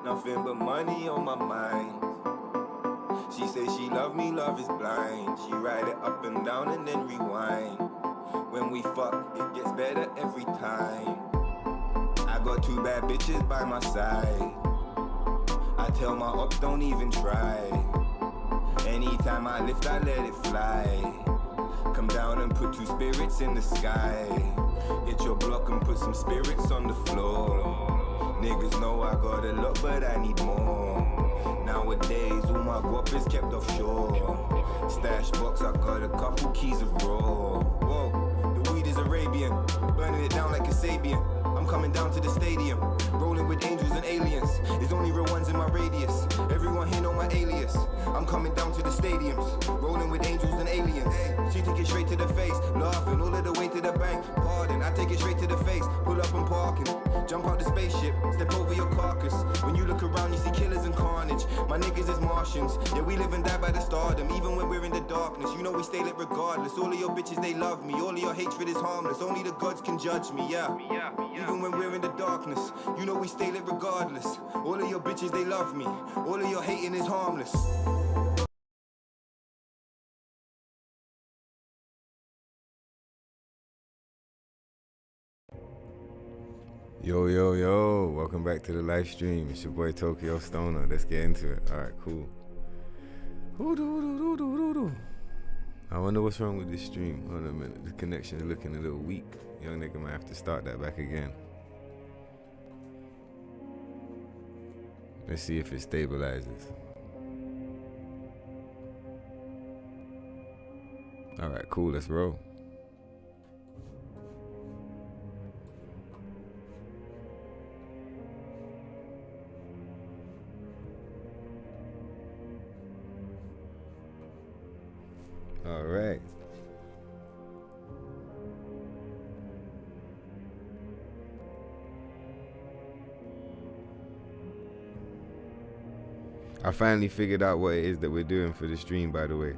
Nothing but money on my mind. She say she love me, love is blind. She ride it up and down and then rewind. When we fuck, it gets better every time. I got 2 bad bitches by my side. I tell my ops don't even try. Anytime I lift, I let it fly. Come down and put 2 spirits in the sky. Hit your block and put some spirits on the floor. Niggas know I got a lot, but I need more. Nowadays, all my guap is kept offshore. Stash box, I got a couple keys of raw. Whoa, the weed is Arabian, burning it down like a Sabian. I'm coming down to the stadium, rolling with angels and aliens. There's only real ones in my radius. Everyone here know my alias. I'm coming down to the stadiums, rolling with angels and aliens. She take it straight to the face, laughing all of the way to the bank. Pardon, I take it straight to the face. Pull up and parking, jump out the spaceship, step over your carcass. When you look around, you see killers and carnage. My niggas is Martians, yeah, we live and die by the stardom. Even when we're in the darkness, you know we stay lit regardless. All of your bitches, they love me. All of your hatred is harmless. Only the gods can judge me, yeah. Even when we're in the darkness, you know we stay lit regardless. All of your bitches, they love me. All of your hating is harmless. Yo, yo, yo, welcome back to the live stream. It's your boy Tokyo Stoner. Let's get into it. Alright, cool. I wonder what's wrong with this stream. Hold on a minute. The connection is looking a little weak. Young nigga might have to start that back again. Let's see if it stabilizes. Alright, cool. Let's roll. All right. I finally figured out what it is that we're doing for the stream, by the way.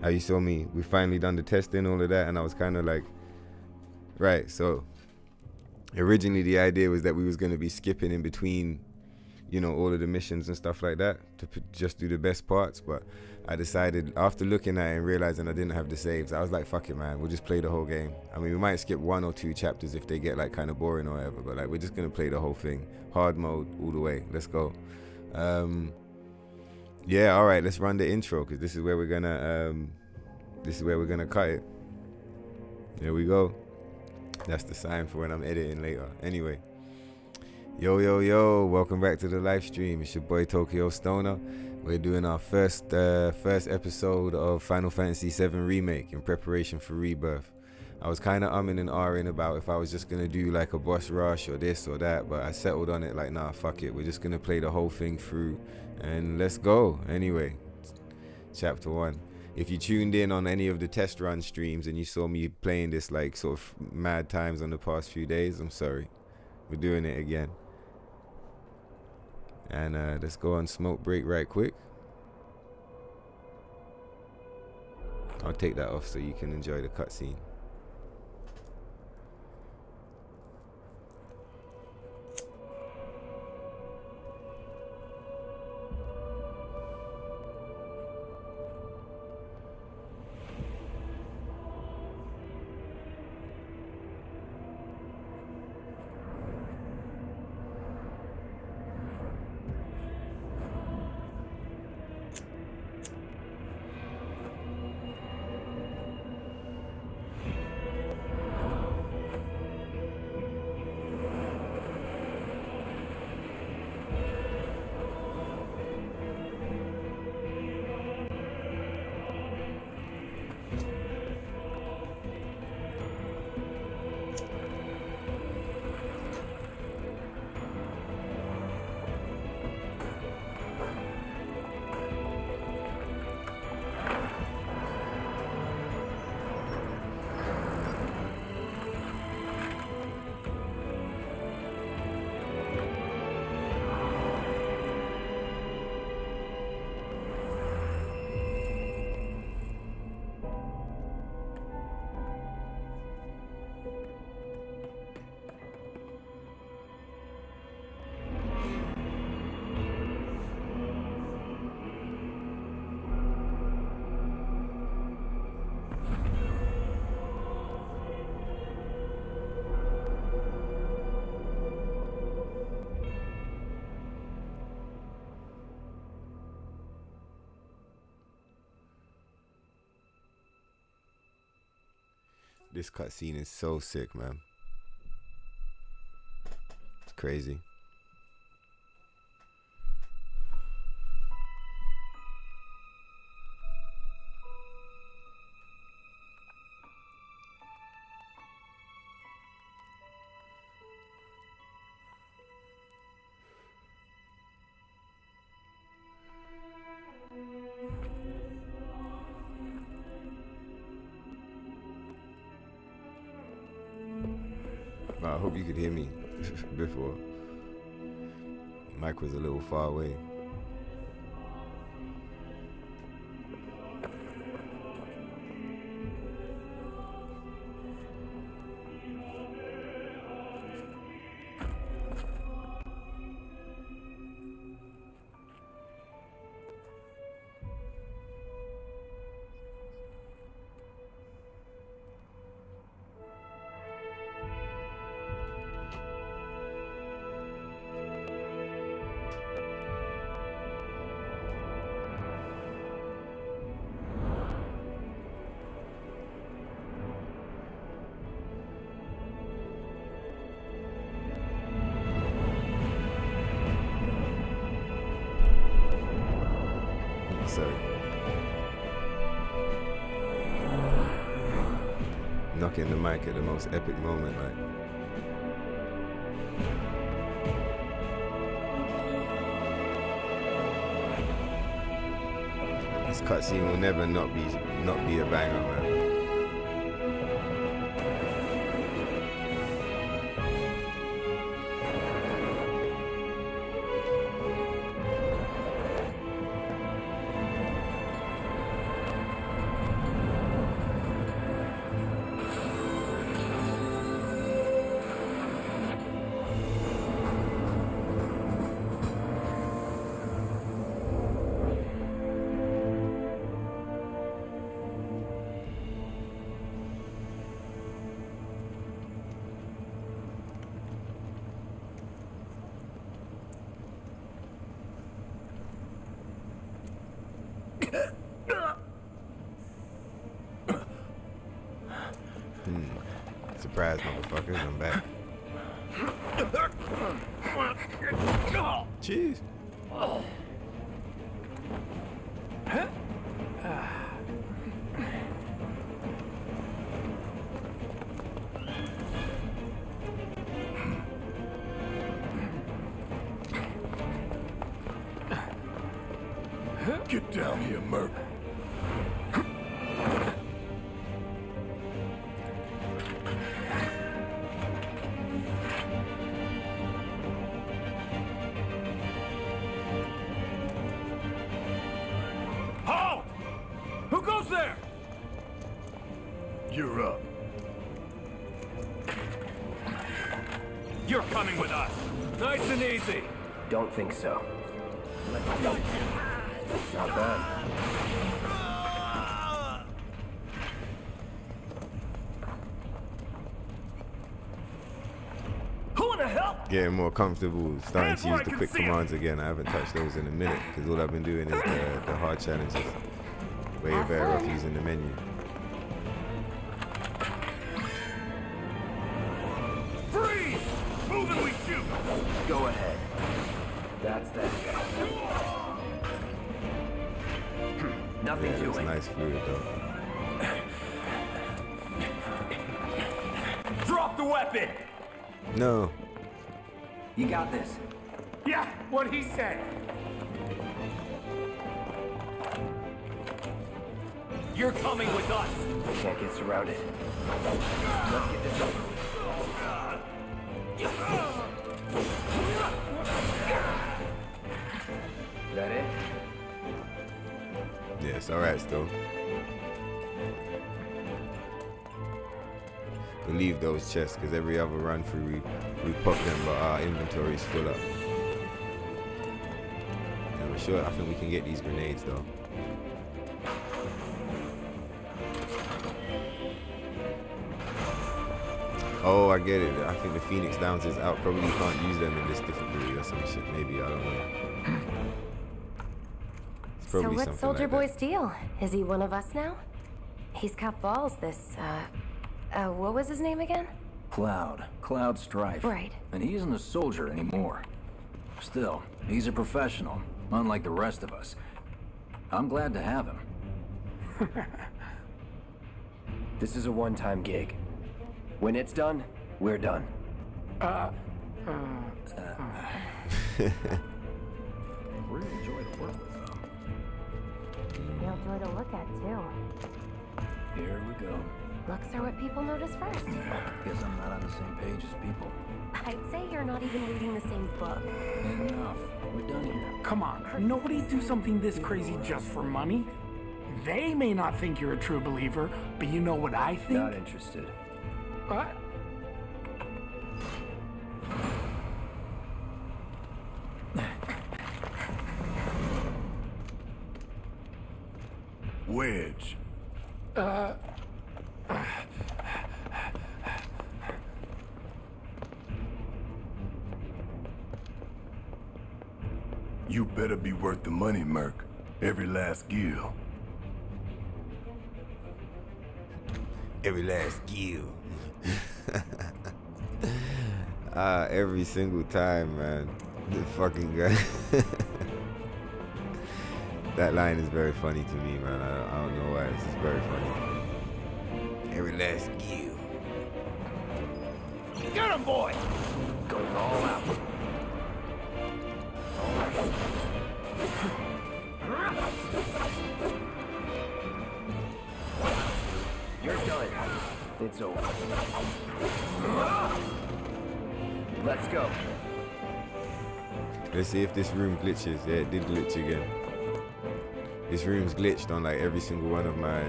How you saw me, we finally done the testing, all of that, and I was kind of like, right, so originally the idea was that we was going to be skipping in between, you know, all of the missions and stuff like that to just do the best parts, but I decided after looking at it and realizing I didn't have the saves, I was like, fuck it, man, we'll just play the whole game. I mean, we might skip 1 or 2 chapters if they get like kind of boring or whatever, but like we're just gonna play the whole thing, hard mode all the way. Let's go. Yeah, all right, let's run the intro because this is where we're gonna cut it. There we go. That's the sign for when I'm editing later. Anyway. Yo, yo, yo, welcome back to the live stream. It's your boy Tokyo Stoner. We're doing our first episode of Final Fantasy VII Remake in preparation for Rebirth. I was kind of umming and ahhing about if I was just going to do like a boss rush or this or that, but I settled on it like, nah, fuck it. We're just going to play the whole thing through and let's go. Anyway, chapter 1. If you tuned in on any of the test run streams and you saw me playing this like sort of mad times on the past few days, I'm sorry. We're doing it again. And let's go on smoke break right quick. I'll take that off so you can enjoy the cutscene. This cutscene is so sick, man. It's crazy. I hope you could hear me before. Mike was a little far away. Knocking the mic at the most epic moment, like. This cutscene will never not be a banger, man. Surprise, motherfuckers, I'm back. Jeez. Get down here, Merc. Who goes there? You're up. You're coming with us. Nice and easy. Don't think so. Let's go. Not bad. Who in the hell? Getting more comfortable, starting to use the quick commands again. I haven't touched those in a minute because all I've been doing is the hard challenges. Way better off using the menu. Freeze! Move and we shoot! Go ahead. That's that. Nothing to It's it. nice fluid though. Drop the weapon! No. You got this. Yeah, what he said. You're coming with us. We can't get surrounded. Let's get this over. Is that it? Yeah, it's alright still. We'll leave those chests because every other run through we pop them, but our inventory's full up. And we're sure, I think we can get these grenades though. Oh, I get it. I think the Phoenix Downs is out. Probably you can't use them in this difficulty or some shit. Maybe, I don't know. It's So probably what's something Soldier like Boy's deal? Is he one of us now? He's got balls, this, What was his name again? Cloud Strife. Right. And he isn't a soldier anymore. Still, he's a professional, unlike the rest of us. I'm glad to have him. This is a one-time gig. When it's done, we're done. Really enjoy the work with them. Real joy to look at, too. Here we go. Looks are what people notice first. Guess I'm not on the same page as people. I'd say you're not even reading the same book. Enough. We're done here. Come on, nobody do something this crazy just for money. They may not think you're a true believer, but you know what I think? Not interested. What? Wedge. You better be worth the money, Merc. Every last gill. Every last gill. Every single time, man. The fucking guy. That line is very funny to me, man. I don't know why. It's just very funny. Every last gill. Get him, boy! Going all out. You're done. It's over. Let's go. Let's see if this room glitches. Yeah, it did glitch again. This room's glitched on like every single one of my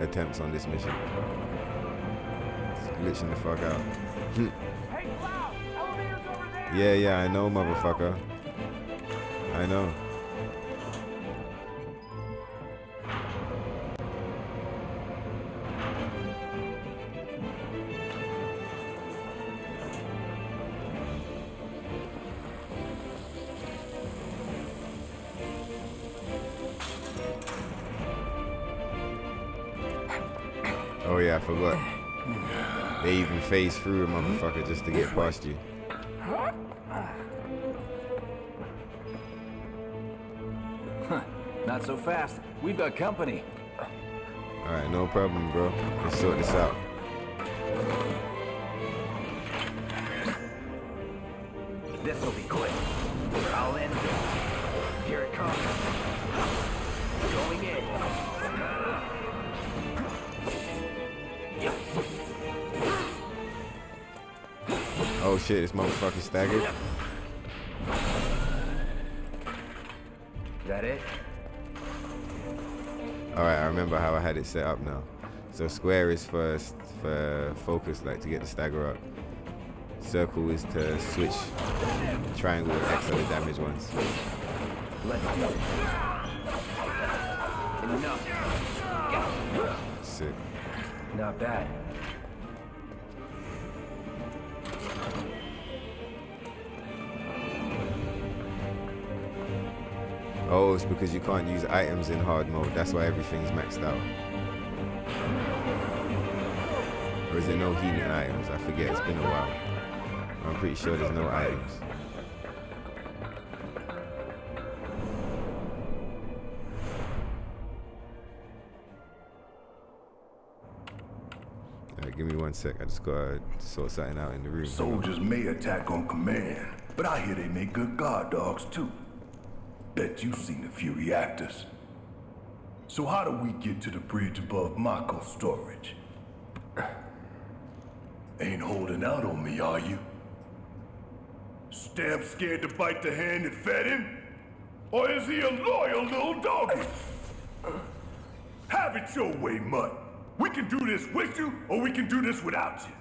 attempts on this mission. It's glitching the fuck out. Hey, Cloud! Elevator's over there! Yeah, I know, motherfucker. I know. Oh yeah, I forgot. They even phase through a motherfucker just to get past you. Not so fast. We've got company. Alright, no problem, bro. Let's sort this out. This'll be quick. We're all in. Here it comes. Going in. Oh shit, this motherfucker staggered. That it? Alright, I remember how I had it set up now. So square is for focus, like to get the stagger up. Circle is to switch. Triangle and X are the damage ones. Let's do it. Enough. Sick. Not bad. Oh, it's because you can't use items in hard mode. That's why everything's maxed out. Or is there no healing items? I forget, it's been a while. I'm pretty sure there's no items. Alright, give me 1 sec. I just gotta sort something out in the room. Soldiers may attack on command, but I hear they make good guard dogs too. Bet you've seen a few reactors. So how do we get to the bridge above Mako storage? Ain't holding out on me, are you? Stamp scared to bite the hand that fed him? Or is he a loyal little doggy? Have it your way, Mutt. We can do this with you, or we can do this without you.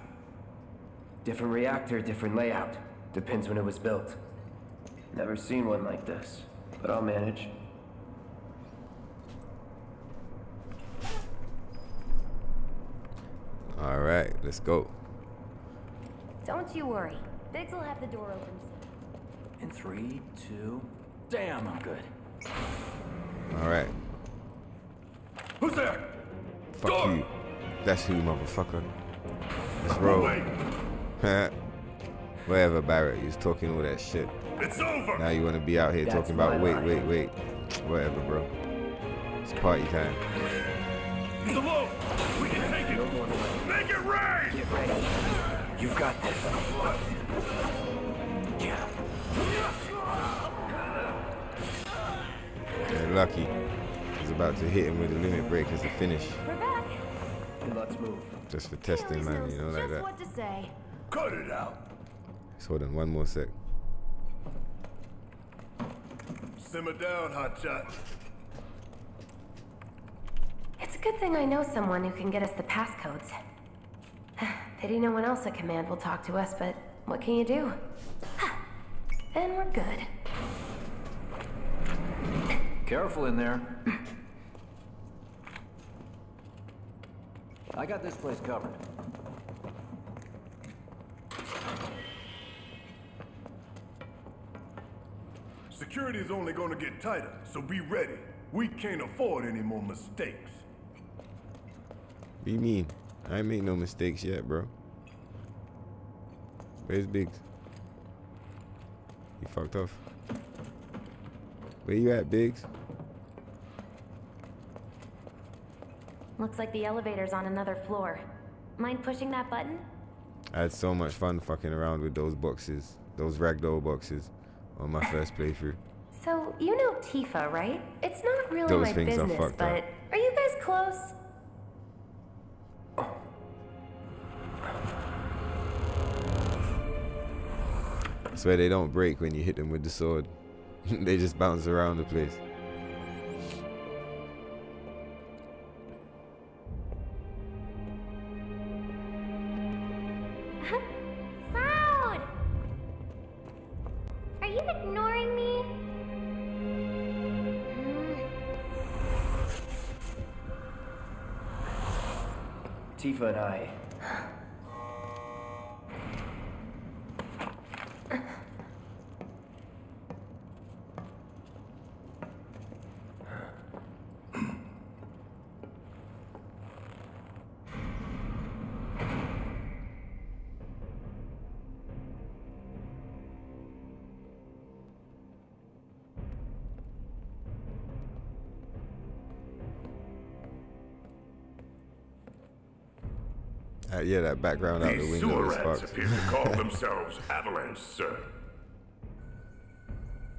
Different reactor, different layout. Depends when it was built. Never seen one like this, but I'll manage. All right, let's go. Don't you worry. Biggs will have the door open soon. In 3, 2, damn, I'm good. All right. Who's there? Fuck you. That's who, motherfucker. Let's roll. Whatever, Barrett. You was talking all that shit. It's over. Now you want to be out here That's talking about my wait. line. Whatever, bro. It's party time. He's alone. We can take it. Make it rain. Get ready. You've got this. Yeah, lucky. He's about to hit him with a limit break as a finish. We're back. And let's move. Just for testing, man. You know, like Just that. what to say. Cut it out. Just hold on one more sec. Simmer down, hotshot. It's a good thing I know someone who can get us the passcodes. Pity no one else at command will talk to us, but what can you do? And we're good. Careful in there. I got this place covered. Security is only gonna get tighter, so be ready. We can't afford any more mistakes. What do you mean? I ain't made no mistakes yet, bro. Where's Biggs? You fucked off. Where you at, Biggs? Looks like the elevator's on another floor. Mind pushing that button? I had so much fun fucking around with those boxes, those ragdoll boxes, on my first playthrough. So, you know Tifa, right? It's not really Those my things are business, fucked but up. are you guys close? I swear they don't break when you hit them with the sword. They just bounce around the place. Cloud! Are you ignoring me? Tifa and I. Yeah, that background out the These window sewer is rats fucked. appear to call themselves Avalanche, sir.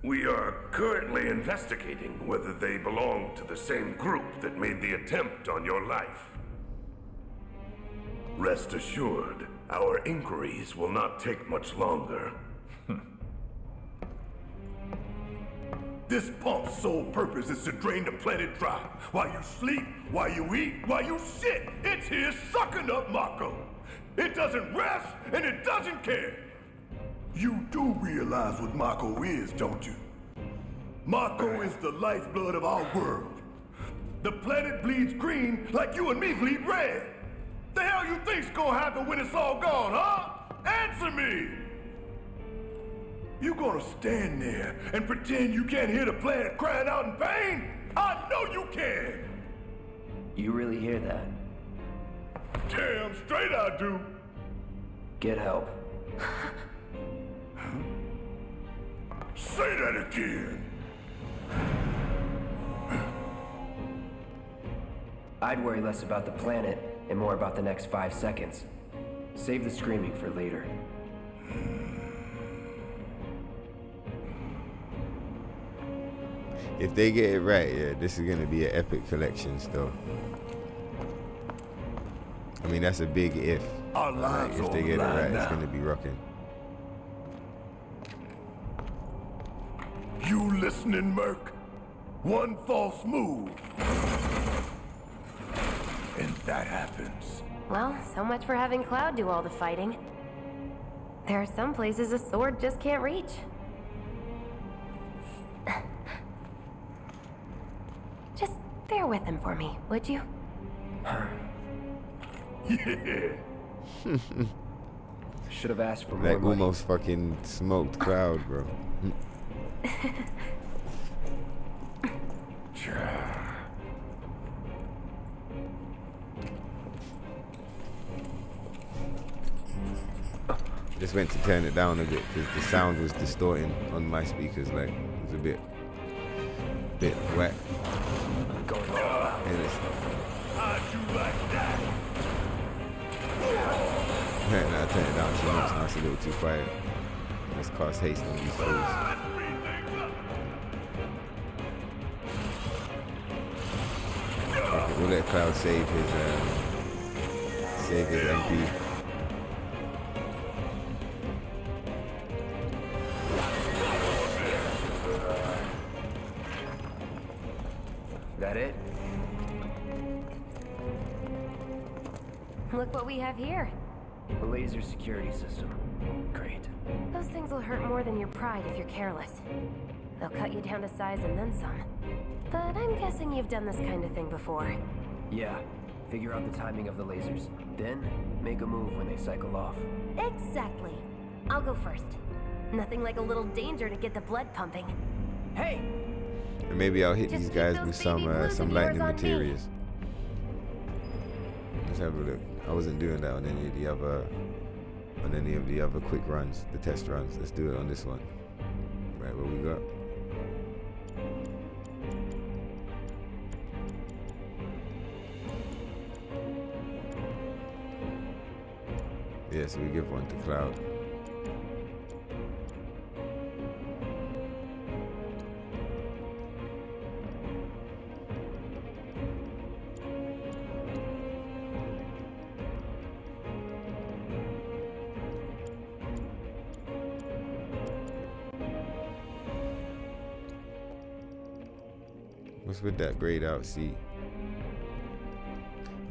We are currently investigating whether they belong to the same group that made the attempt on your life. Rest assured, our inquiries will not take much longer. This pump's sole purpose is to drain the planet dry. While you sleep, while you eat, while you shit, it's here sucking up Mako. It doesn't rest, and it doesn't care. You do realize what Mako is, don't you? Mako is the lifeblood of our world. The planet bleeds green like you and me bleed red. The hell you think's gonna happen when it's all gone, huh? Answer me! You gonna stand there and pretend you can't hear the planet crying out in pain? I know you can! You really hear that? Damn straight I do! Get help. Say that again! I'd worry less about the planet and more about the next 5 seconds. Save the screaming for later. If they get it right, yeah, this is gonna be an epic collection still. I mean, that's a big if. Our Like, lives if they on get it the line right, now. it's gonna be rocking. You listening, Merc? One false move. And that happens. Well, so much for having Cloud do all the fighting. There are some places a sword just can't reach. Just bear with him for me, would you? Yeah. Should have asked for more Like money. almost fucking smoked Cloud, bro. Just went to turn it down a bit because the sound was distorting on my speakers. Like, it was a bit wet. And it's, now I turn it down so much. Now it's a little too quiet. Let's cause haste on these fools. Okay, we'll let Cloud save his MP. That it? Look what we have here. A laser security system. Great. Those things will hurt more than your pride if you're careless. They'll cut you down to size and then some. But I'm guessing you've done this kind of thing before. Yeah. Figure out the timing of the lasers. Then, make a move when they cycle off. Exactly. I'll go first. Nothing like a little danger to get the blood pumping. Hey! And maybe I'll hit Just these keep guys those with baby blues some and lightning yours on me. materials. Let's have a look. I wasn't doing that on any of the other quick runs, the test runs. Let's do it on this one. Right, what we got? Yeah, so we give one to Cloud. What's with that grayed out C?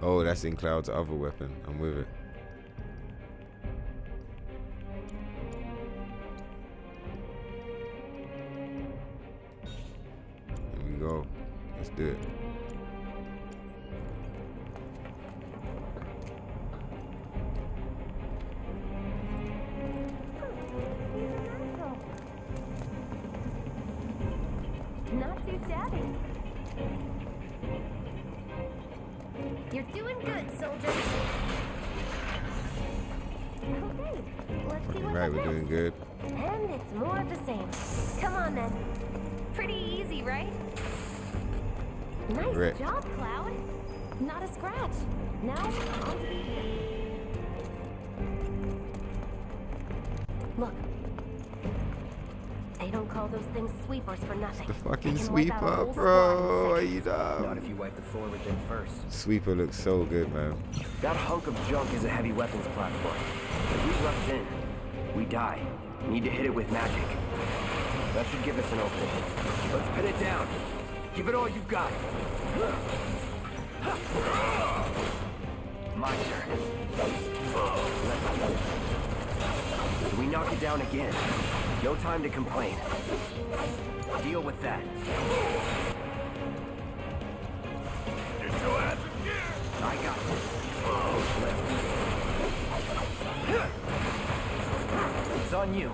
Oh, that's in Cloud's other weapon. I'm with it. Here we go. Let's do it. Not too shabby. You're doing good, soldier. Okay, let's see what Right, we're doing good. And it's more of the same. Come on then. Pretty easy, right? Nice Correct. job, Cloud. Not a scratch. Now, look. They don't call those things sweepers for nothing. The fucking They can wipe out a sweeper, whole bro. squad Are in you seconds. Not dumb? if you wipe the floor with them first. Sweeper looks so good, man. That hunk of junk is a heavy weapons platform. If we rush in, we die. Need to hit it with magic. That should give us an opening. Let's pin it down. Give it all you've got. My turn. We knock it down again. No time to complain. Deal with that. Get your ass in gear! I got this. Left. It's on you.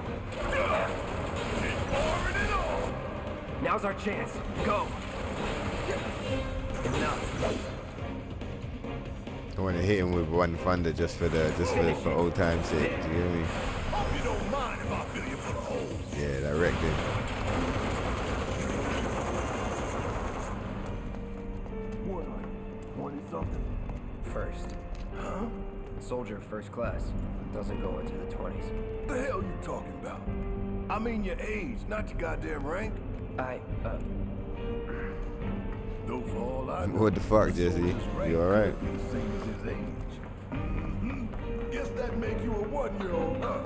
Now's our chance. Go. Enough. I want to hit him with one thunder just for old time's sake. Do you hear me? Hope you don't mind if I fill you full of holes. Yeah, that wrecked him. What is something? First. Huh? Soldier first class. Doesn't go into the 20s. The hell you talking about? I mean your age, not your goddamn rank. Though for all I know, What the fuck, Jesse? soldier's rank You alright? could be the same as his age. Mm-hmm. Guess that make you a 1-year-old, huh?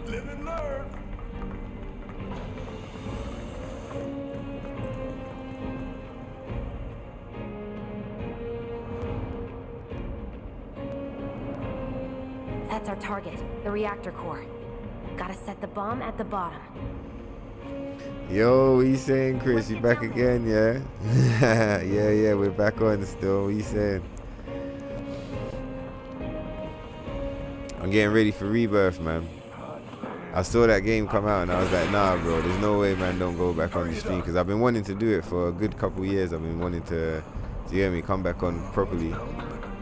Live and learn. That's our target, the reactor core. Gotta set the bomb at the bottom. Yo, what you saying, Chris? You back again, yeah? yeah, we're back on still. What you saying? I'm getting ready for Rebirth, man. I saw that game come out and I was like, nah, bro, there's no way, man, don't go back on the stream. Because I've been wanting to do it for a good couple years. I've been wanting to, you hear me, come back on properly.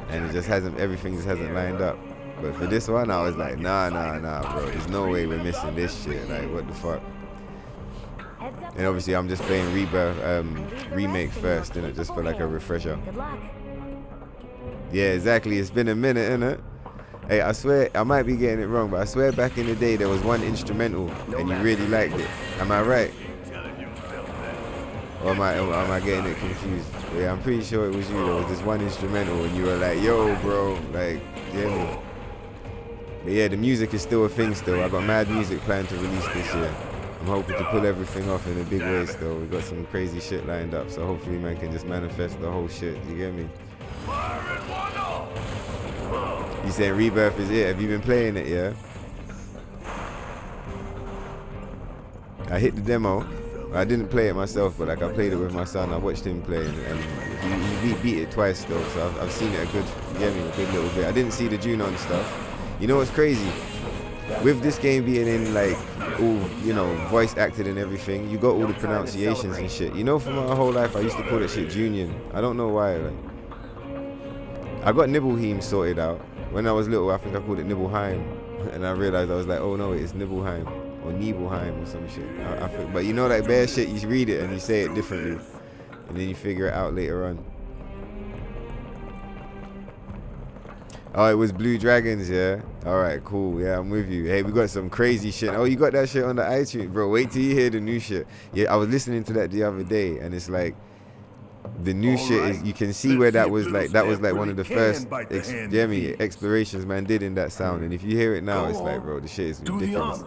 And it just hasn't, everything just hasn't lined up. But for this one, I was like, nah, bro. There's no way we're missing this shit. Like, what the fuck? And obviously, I'm just playing Remake first, innit? Just for like a refresher. Good luck. Yeah, exactly. It's been a minute, innit? Hey, I swear, I might be getting it wrong, but I swear back in the day there was one instrumental and you really liked it. Am I right? Or am I getting it confused? Yeah, I'm pretty sure it was you. There was this one instrumental and you were like, yo, bro, like, yeah. But yeah, the music is still a thing still. I got mad music planned to release this year. I'm hoping to pull everything off in a big way still. We got some crazy shit lined up, so hopefully man can just manifest the whole shit. You get me? You saying Rebirth is it? Have you been playing it, yeah? I hit the demo. I didn't play it myself, but like I played it with my son. I watched him play, and he beat it twice still. So I've seen it a good little bit. I didn't see the Junon stuff. You know what's crazy? With this game being in like all, you know, voice acted and everything, you got all the pronunciations and shit. You know, for my whole life I used to call it shit Junion. I don't know why. Like, I got Nibelheim sorted out. When I was little, I think I called it Nibelheim, and I realized I was like, oh no, it's Nibelheim or Nibelheim or some shit. But you know, like bare shit, you read it and you say it differently, and then you figure it out later on. Oh, it was Blue Dragons, yeah? Alright, cool. Yeah, I'm with you. Hey, we got some crazy shit. Oh, you got that shit on the iTunes? Bro, wait till you hear the new shit. Yeah, I was listening to that the other day, and it's like, the new shit is, you can see where that was like one of the first explorations man did in that sound. And if you hear it now, it's like, bro, the shit is ridiculous.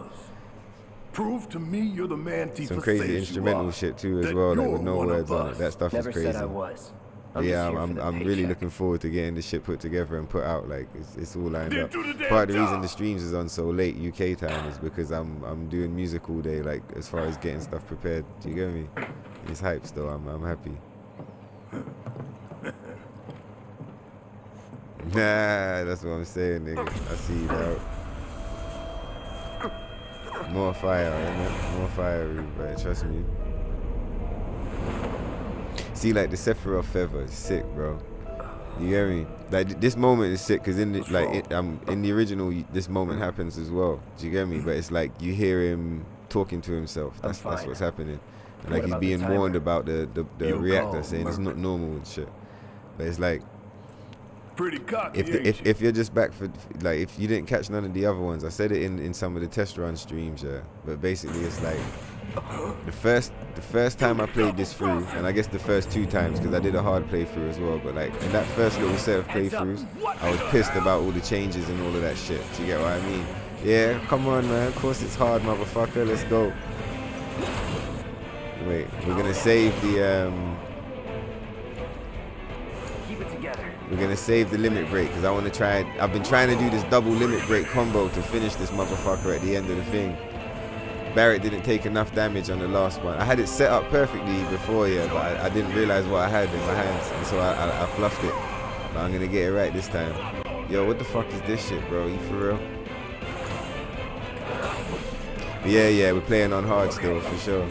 Prove to me you're the man Tifa some crazy instrumental shit too as well, like with no words on it. That stuff is crazy. Said I was. Yeah, I'm really looking forward to getting this shit put together and put out. Like it's all lined up. Part of the reason the streams is on so late UK time is because I'm doing music all day. Like as far as getting stuff prepared. Do you get me? It's hype still. I'm happy. Nah, that's what I'm saying, nigga. I see you, dog. More fire, innit? More fire, everybody. Trust me. See, like the Sephiroth feather is sick, bro. You get me? Like this moment is sick because in the, in the original, this moment happens as well. Do you get me? But it's like you hear him talking to himself. That's what's happening. And like he's being warned about the reactor, saying it's not normal and shit. But it's like, pretty cocky, if you're just back for like, if you didn't catch none of the other ones, I said it in some of the test run streams, yeah. But basically, it's like the first time I played this through, and I guess the first 2 times because I did a hard playthrough as well. But like in that first little set of playthroughs, I was pissed about all the changes and all of that shit. Do you get what I mean? Yeah, come on, man. Of course it's hard, motherfucker. Let's go. Wait, we're gonna save the we're gonna save the limit break because I want to try it. I've been trying to do this double limit break combo to finish this motherfucker at the end of the thing. Barrett didn't take enough damage on the last one. I had it set up perfectly before, yeah, but I didn't realize what I had in my hands, and so I fluffed it. But I'm gonna get it right this time. Yo, what the fuck is this shit, bro? You for real? But yeah, we're playing on hard still for sure.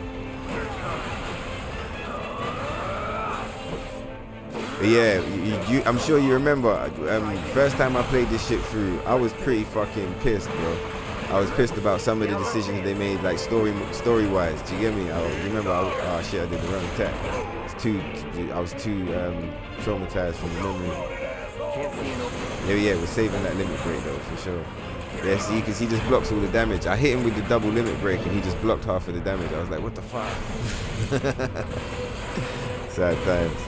But yeah, I'm sure you remember, first time I played this shit through, I was pretty fucking pissed, bro. I was pissed about some of the decisions they made, like story-wise. Do you get me? You remember? Oh shit, I did the wrong attack. I was too traumatized from the memory. Yeah, we're saving that limit break though, for sure. Yeah, see, because he just blocks all the damage. I hit him with the double limit break and he just blocked half of the damage. I was like, what the fuck? Sad times.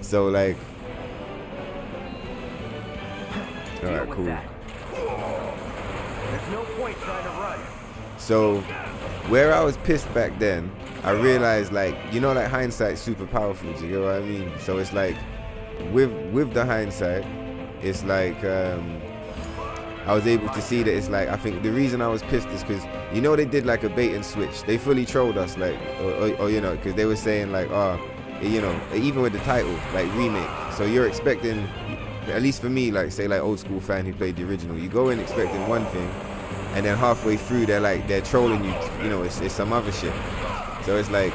So like, alright, cool. There's no point trying to run. So where I was pissed back then, I realized, like, you know, like hindsight's super powerful. Do you get what I mean? So it's like with the hindsight, it's like I was able to see that it's like, I think the reason I was pissed is because, you know, they did like a bait and switch. They fully trolled us, like, or you know, because they were saying like, you know, even with the title, like Remake. So you're expecting, at least for me, like say like old school fan who played the original, you go in expecting one thing, and then halfway through they're trolling you, you know, it's some other shit. So it's like,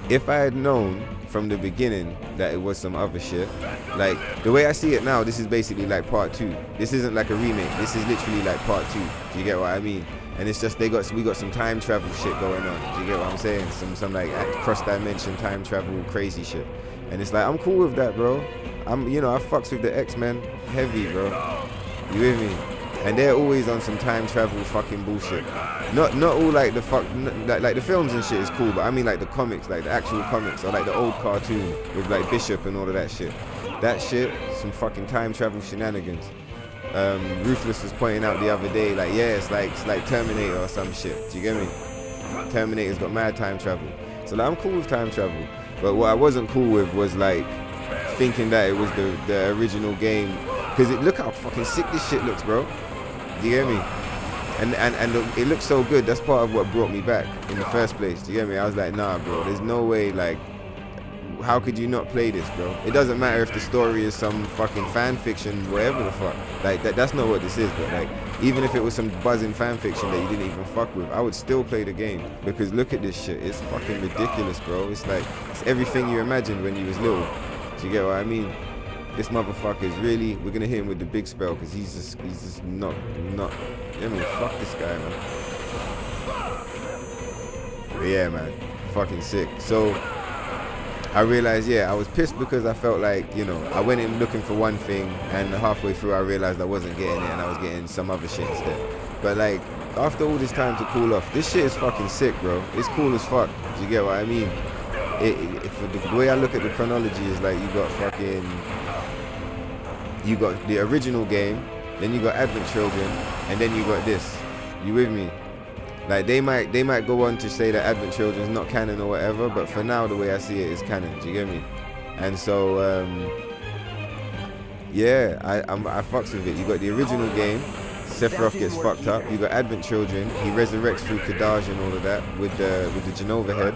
if I had known from the beginning that it was some other shit, like the way I see it now, this is basically like part 2. This isn't like a remake. This is literally like part 2. Do you get what I mean? And it's just we got some time travel shit going on. Do you get what I'm saying? Some like cross dimension time travel crazy shit. And it's like I'm cool with that, bro. I fucks with the X-Men heavy, bro. You with me? And they're always on some time travel fucking bullshit. Not all like like the films and shit is cool, but I mean like the comics, like the actual comics, or like the old cartoon with like Bishop and all of that shit. That shit, some fucking time travel shenanigans. Ruthless was pointing out the other day, like it's like Terminator or some shit. Do you get me? Terminator's got mad time travel. So like, I'm cool with time travel. But what I wasn't cool with was like thinking that it was the original game. Because look how fucking sick this shit looks, bro. Do you get me? And it looks so good. That's part of what brought me back in the first place. Do you get me? I was like, nah, bro. There's no way, like, how could you not play this, bro? It doesn't matter if the story is some fucking fan fiction, whatever the fuck. Like, that's not what this is, but like, even if it was some buzzing fan fiction that you didn't even fuck with, I would still play the game. Because look at this shit. It's fucking ridiculous, bro. It's like, it's everything you imagined when you was little. Do you get what I mean? This motherfucker is really, we're gonna hit him with the big spell because he's just not, I mean, fuck this guy, man. But yeah, man, fucking sick. So I realized, I was pissed because I felt like, I went in looking for one thing and halfway through I realized I wasn't getting it and I was getting some other shit instead. But like, after all this time to cool off, this shit is fucking sick, bro. It's cool as fuck. Do you get what I mean? The way I look at the chronology is like, you got the original game, then you got Advent Children, and then you got this. You with me? Like they might go on to say that Advent Children is not canon or whatever, but for now the way I see it is canon. Do you get me? And so I fucks with it. You got the original game, Sephiroth gets fucked up. You got Advent Children, he resurrects through Kadaj and all of that with the Genova head.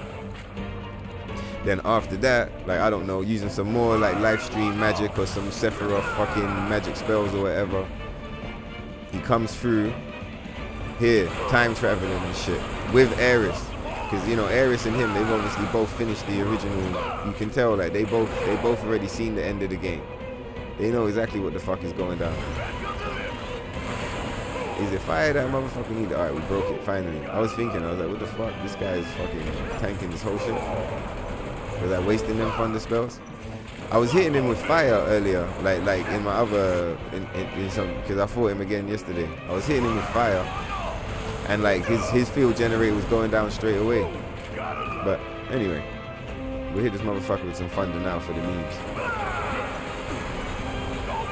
Then after that, like, I don't know, using some more like LIFESTREAM magic or some Sephiroth fucking magic spells or whatever, he comes through here, time traveling and shit, with Aerith. Because, Aerith and him, they've obviously both finished the original. You can tell, like, they both already seen the end of the game. They know exactly what the fuck is going down. Is it fire that motherfucker either? Alright, we broke it, finally. I was like, what the fuck? This guy is fucking tanking this whole shit. Was I wasting them thunder spells? I was hitting him with fire earlier, like in my other, in some, because I fought him again yesterday. I was hitting him with fire, and like his field generator was going down straight away. But anyway, we'll hit this motherfucker with some thunder now for the memes.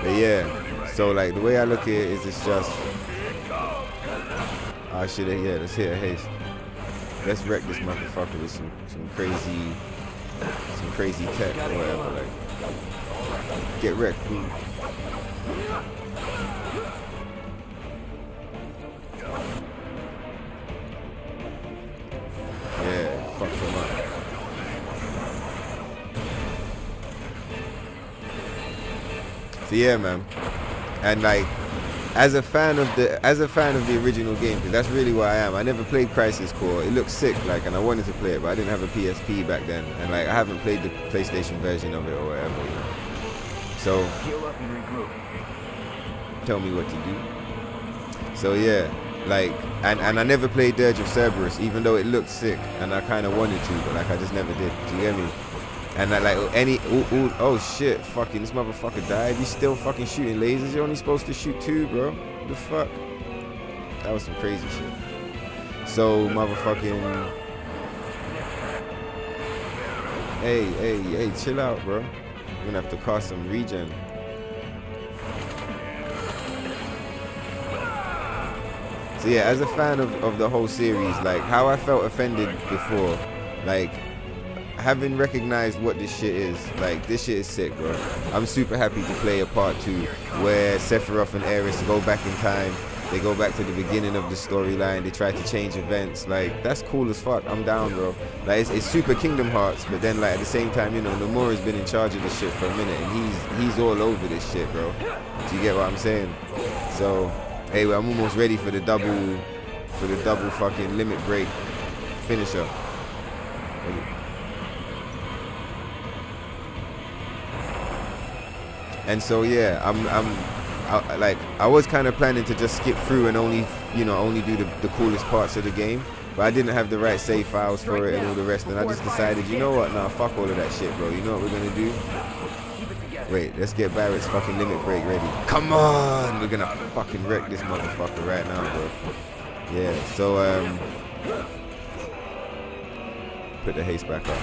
But yeah, so like the way I look at it is it's just, let's hit a haste. Let's wreck this motherfucker with some crazy tech or whatever, like, get wrecked, fool. Yeah, fuck him up. So yeah, man, and like, as a fan of the original game, because that's really what I am. I never played Crisis Core. It looks sick, like, and I wanted to play it, but I didn't have a PSP back then, and like I haven't played the PlayStation version of it or whatever. So tell me what to do. So yeah, like, and I never played Dirge of Cerberus, even though it looked sick, and I kind of wanted to, but like I just never did. Do you get me? And that, like, oh shit, fucking this motherfucker died. He's still fucking shooting lasers. You're only supposed to shoot 2, bro. What the fuck? That was some crazy shit. So motherfucking, hey, chill out, bro. You're gonna have to cost some regen. So yeah, as a fan of the whole series, like how I felt offended before, like, having recognized what this shit is, like, this shit is sick, bro. I'm super happy to play a part 2 where Sephiroth and Aerith go back in time. They go back to the beginning of the storyline. They try to change events. Like, that's cool as fuck. I'm down, bro. Like, it's super Kingdom Hearts, but then, like, at the same time, Nomura's been in charge of this shit for a minute, and he's all over this shit, bro. Do you get what I'm saying? So, hey, I'm almost ready for the double fucking limit break finisher. And so yeah, I was kind of planning to just skip through and only do the coolest parts of the game, but I didn't have the right save files for it and all the rest, and I just decided, you know what, nah, fuck all of that shit, bro. You know what we're gonna do? Wait, let's get Barrett's fucking limit break ready. Come on, we're gonna fucking wreck this motherfucker right now, bro. Yeah, so put the haste back up.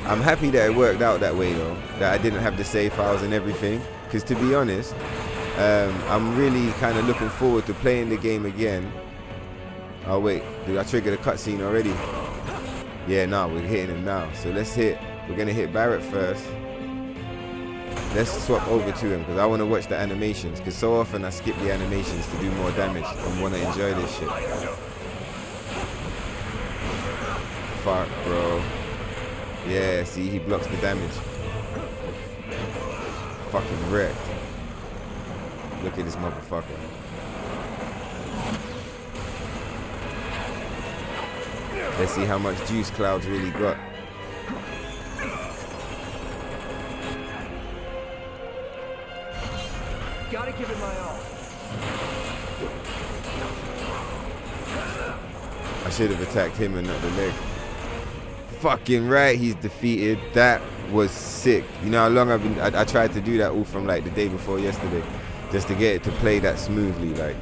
I'm happy that it worked out that way though, that I didn't have the save files and everything, because to be honest, I'm really kind of looking forward to playing the game again. Oh wait, did I trigger the cutscene already? Yeah, nah, we're hitting him now. So we're gonna hit Barrett first. Let's swap over to him, because I want to watch the animations, because so often I skip the animations to do more damage and want to enjoy this shit. Fuck, bro. Yeah, see, he blocks the damage. Fucking wrecked. Look at this motherfucker. Let's see how much juice Cloud's really got. Gotta give it my all. I should have attacked him and not the leg. Fucking right, he's defeated. That was sick. You know how long I tried to do that all from like the day before yesterday, just to get it to play that smoothly. Like,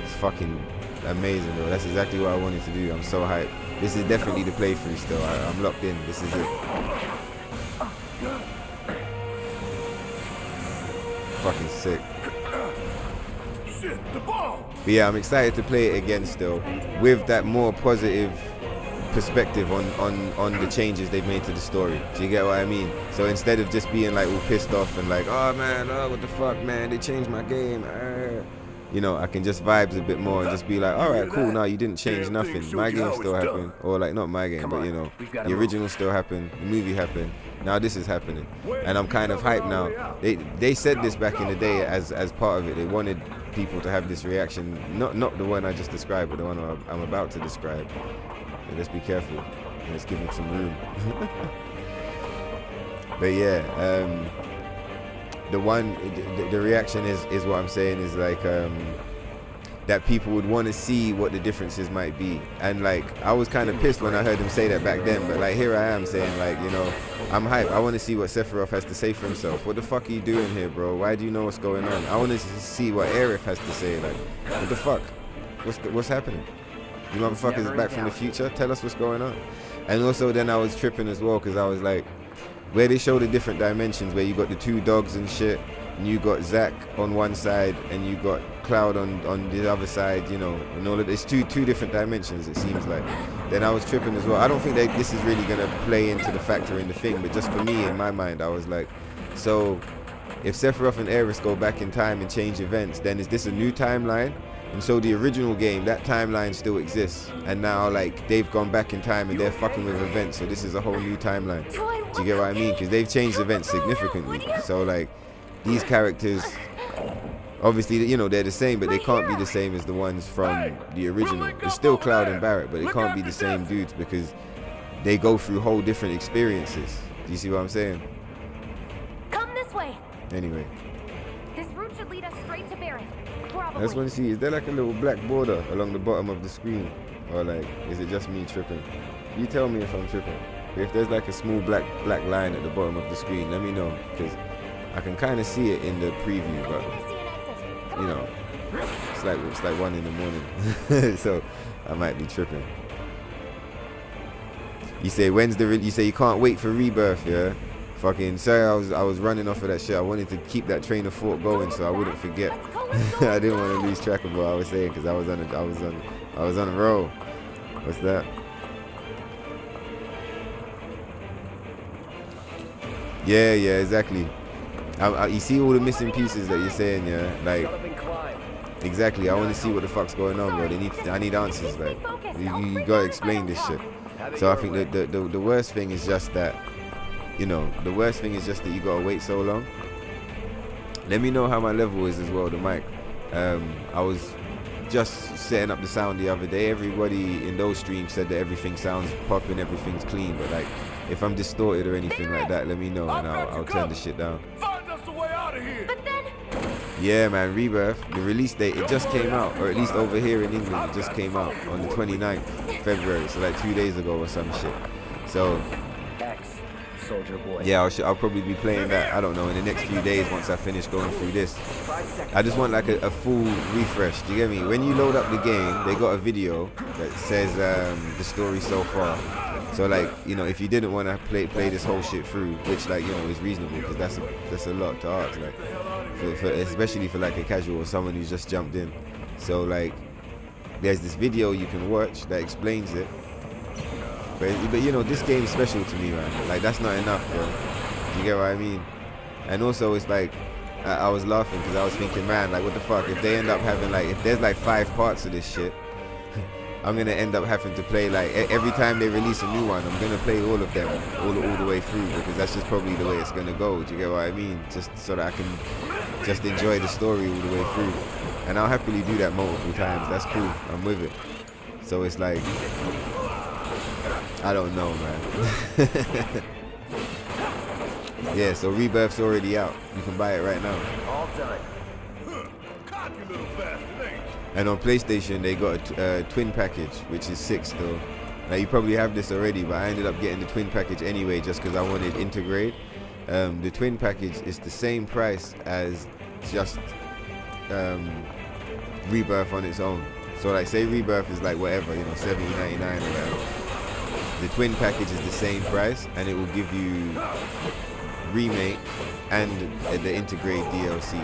it's fucking amazing, bro. That's exactly what I wanted to do. I'm so hyped. This is definitely the playthrough still. I'm locked in. This is it. Fucking sick. Shit, the ball! But yeah, I'm excited to play it again still, with that more positive perspective on the changes they've made to the story. Do you get what I mean? So instead of just being like all pissed off and like, oh man, oh what the fuck, man, they changed my game, you know, I can just vibes a bit more and just be like, all right, cool, no, you didn't change nothing. My game still happened, or like not my game, but you know, the original still happened, the movie happened. Now this is happening, and I'm kind of hyped now. They said this back in the day as part of it. They wanted people to have this reaction, not the one I just described, but the one I'm about to describe. So let's be careful. Let's give them some room. But yeah, the reaction is what I'm saying is like that people would want to see what the differences might be, and like I was kind of pissed when I heard them say that back then, but like here I am saying like, you know, I'm hyped. I want to see what Sephiroth has to say for himself. What the fuck are you doing here, bro? Why do you know what's going on? I want to see what Aerith has to say. Like, what the fuck? What's happening? You motherfuckers is back from the future? Tell us what's going on. And also then I was tripping as well, because I was like, where they show the different dimensions, where you got the two dogs and shit, and you got Zack on one side and you got Cloud on the other side, you know, and all of this, two different dimensions it seems like. Then I was tripping as well. I don't think that this is really gonna play into the factor in the thing, but just for me, in my mind, I was like, so if Sephiroth and Aerith go back in time and change events, then is this a new timeline? And so the original game, that timeline still exists, and now like they've gone back in time and they're fucking with events, so this is a whole new timeline. Do you get what I mean? Because they've changed events significantly. So like these characters, obviously, you know, they're the same, but they can't be the same as the ones from the original. It's still Cloud and Barrett, but they can't be the same dudes because they go through whole different experiences. Do you see what I'm saying? Come this way. Anyway, This route should lead us straight to Barrett. I Probably. just want to see, is there like a little black border along the bottom of the screen? Or like, is it just me tripping? You tell me if I'm tripping. If there's like a small black line at the bottom of the screen, let me know, because I can kind of see it in the preview, but you know, it's like 1 in the morning, so I might be tripping. You say you say you can't wait for Rebirth, yeah? Fucking sorry, I was running off of that shit. I wanted to keep that train of thought going so I wouldn't forget. I didn't want to lose track of what I was saying because I was on a roll. What's that? Yeah, exactly. You see all the missing pieces that you're saying, yeah? Like, exactly. I want to see what the fuck's going on, bro. I need answers. Like, you gotta explain this shit. So I think that the worst thing is just that, you know, the worst thing is just that you gotta wait so long. Let me know how my level is as well, the mic. I was just setting up the sound the other day. Everybody in those streams said that everything sounds popping, everything's clean, but like if I'm distorted or anything like that, let me know and I'll turn the shit down. Find us a way out of here. But then, Yeah, man, Rebirth, the release date, it just came out, or at least over here in England, it just came out on the 29th February, so like 2 days ago or some shit. So, X, soldier boy. yeah, I'll probably be playing that, I don't know, in the next few days once I finish going through this. 5 seconds. I just want like a full refresh, do you get me? When you load up the game, they got a video that says the story so far. So like, you know, if you didn't want to play this whole shit through, which like, you know, is reasonable, because that's a lot to ask, like, especially for like a casual or someone who's just jumped in. So like, there's this video you can watch that explains it. But you know, this game's special to me, man. Like, that's not enough, bro. You get what I mean? And also, it's like, I was laughing because I was thinking, man, like, what the fuck? If they end up having like, if there's like 5 parts of this shit, I'm gonna end up having to play like every time they release a new one, I'm gonna play all of them all the way through, because that's just probably the way it's gonna go. Do you get what I mean? Just so that I can just enjoy the story all the way through, and I'll happily do that multiple times. That's cool. I'm with it. So it's like, I don't know, man. Yeah. So Rebirth's already out. You can buy it right now. All done. Cocky little bastard, ain't you? And on PlayStation, they got a twin package, which is 6 still. Now, you probably have this already, but I ended up getting the twin package anyway, just because I wanted Integrate. The twin package is the same price as just Rebirth on its own. So, like, say Rebirth is like whatever, you know, $70, $99 or whatever. The twin package is the same price, and it will give you Remake and the Integrate DLC.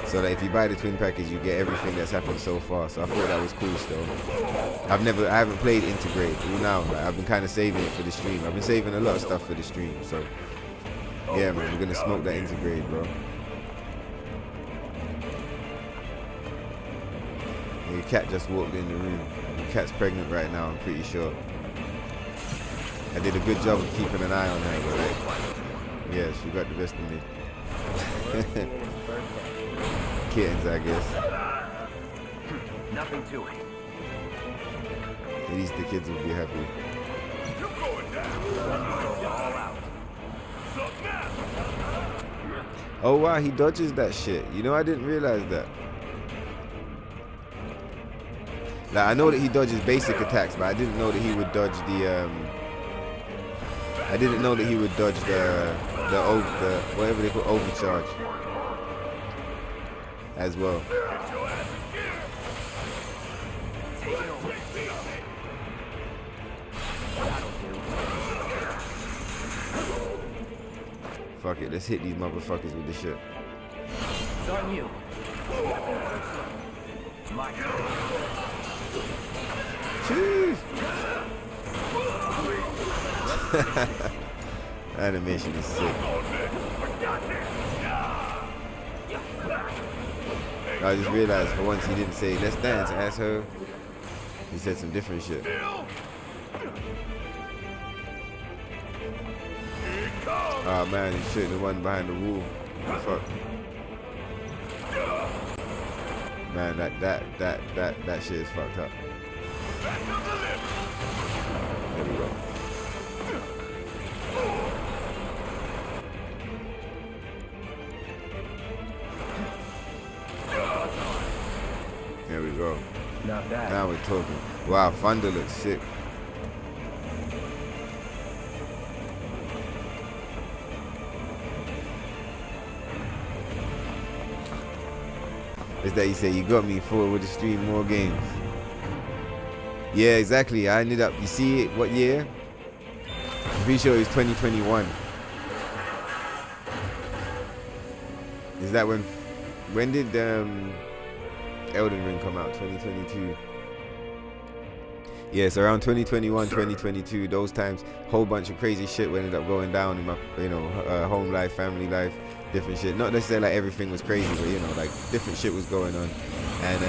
So that if you buy the twin package, you get everything that's happened so far. So I thought that was cool still. I haven't played Integrate till now. Like, I've been kind of saving it for the stream. I've been saving a lot of stuff for the stream. So yeah, man, we're gonna smoke that Integrate, bro. Your cat just walked in the room. Your cat's pregnant right now, I'm pretty sure. I did a good job of keeping an eye on her, but like, yeah, she got the best of me. Kittens, I guess. Nothing to it. At least the kids will be happy. You're going down. All out. Oh wow, he dodges that shit. You know, I didn't realize that. Like, I know that he dodges basic attacks, but I didn't know that he would dodge the I didn't know that he would dodge the whatever they call overcharge as well. Fuck it, let's hit these motherfuckers with this shit. It's on you. Mako. Jeez. Animation is sick. I just realized for once he didn't say, let's dance, asshole. He said some different shit. Oh man, he shouldn't have won behind the wall. Fuck. Man, that shit is fucked up. There we go. There we go. Not bad. Now we're talking. Wow, Thunder looks sick. Is that you say you got me forward with the stream more games? Yeah, exactly. I ended up, you see it, what year? I'm pretty sure it was 2021. Is that when did Elden Ring come out? 2022. Yeah, so around 2021, 2022, those times, whole bunch of crazy shit ended up going down in my, you know, home life, family life, different shit. Not necessarily like everything was crazy, but you know, like different shit was going on, and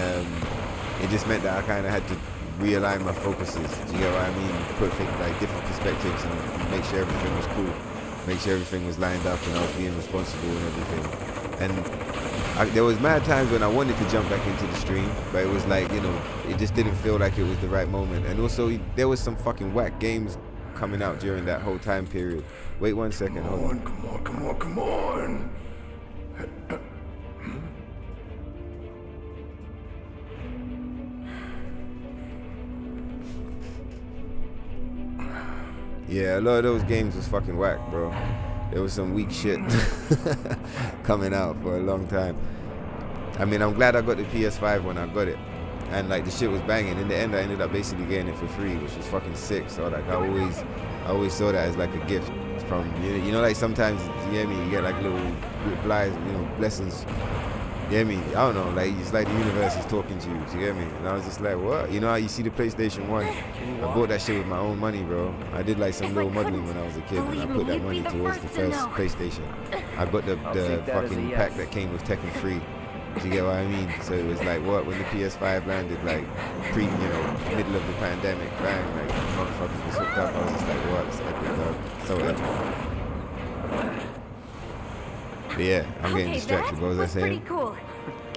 it just meant that I kind of had to realign my focuses. Do you get what I mean? Put like different perspectives and make sure everything was cool, make sure everything was lined up, and I was being responsible and everything. And there was mad times when I wanted to jump back into the stream, but it was like, you know, it just didn't feel like it was the right moment. And also, there was some fucking whack games coming out during that whole time period. Wait 1 second, hold on. Come on. Yeah, a lot of those games was fucking whack, bro. There was some weak shit coming out for a long time. I mean, I'm glad I got the PS5 when I got it. And like the shit was banging. In the end, I ended up basically getting it for free, which was fucking sick. So like I always saw that as like a gift from, you know, like sometimes, you hear me, you get like little blessings. You hear me? I don't know, like it's like the universe is talking to you. You get me? And I was just like, what? You know how you see the PlayStation 1? I bought that shit with my own money, bro. I did like some little modeling when I was a kid, and I put that money towards the first PlayStation. I got the fucking pack that came with Tekken 3. Do you get what I mean? So it was like, what, when the PS5 landed, like middle of the pandemic, bang, like motherfuckers was hooked up. I was just like, what? It's epic, dog. So epic. But yeah, I'm getting distracted. What was I saying? Cool.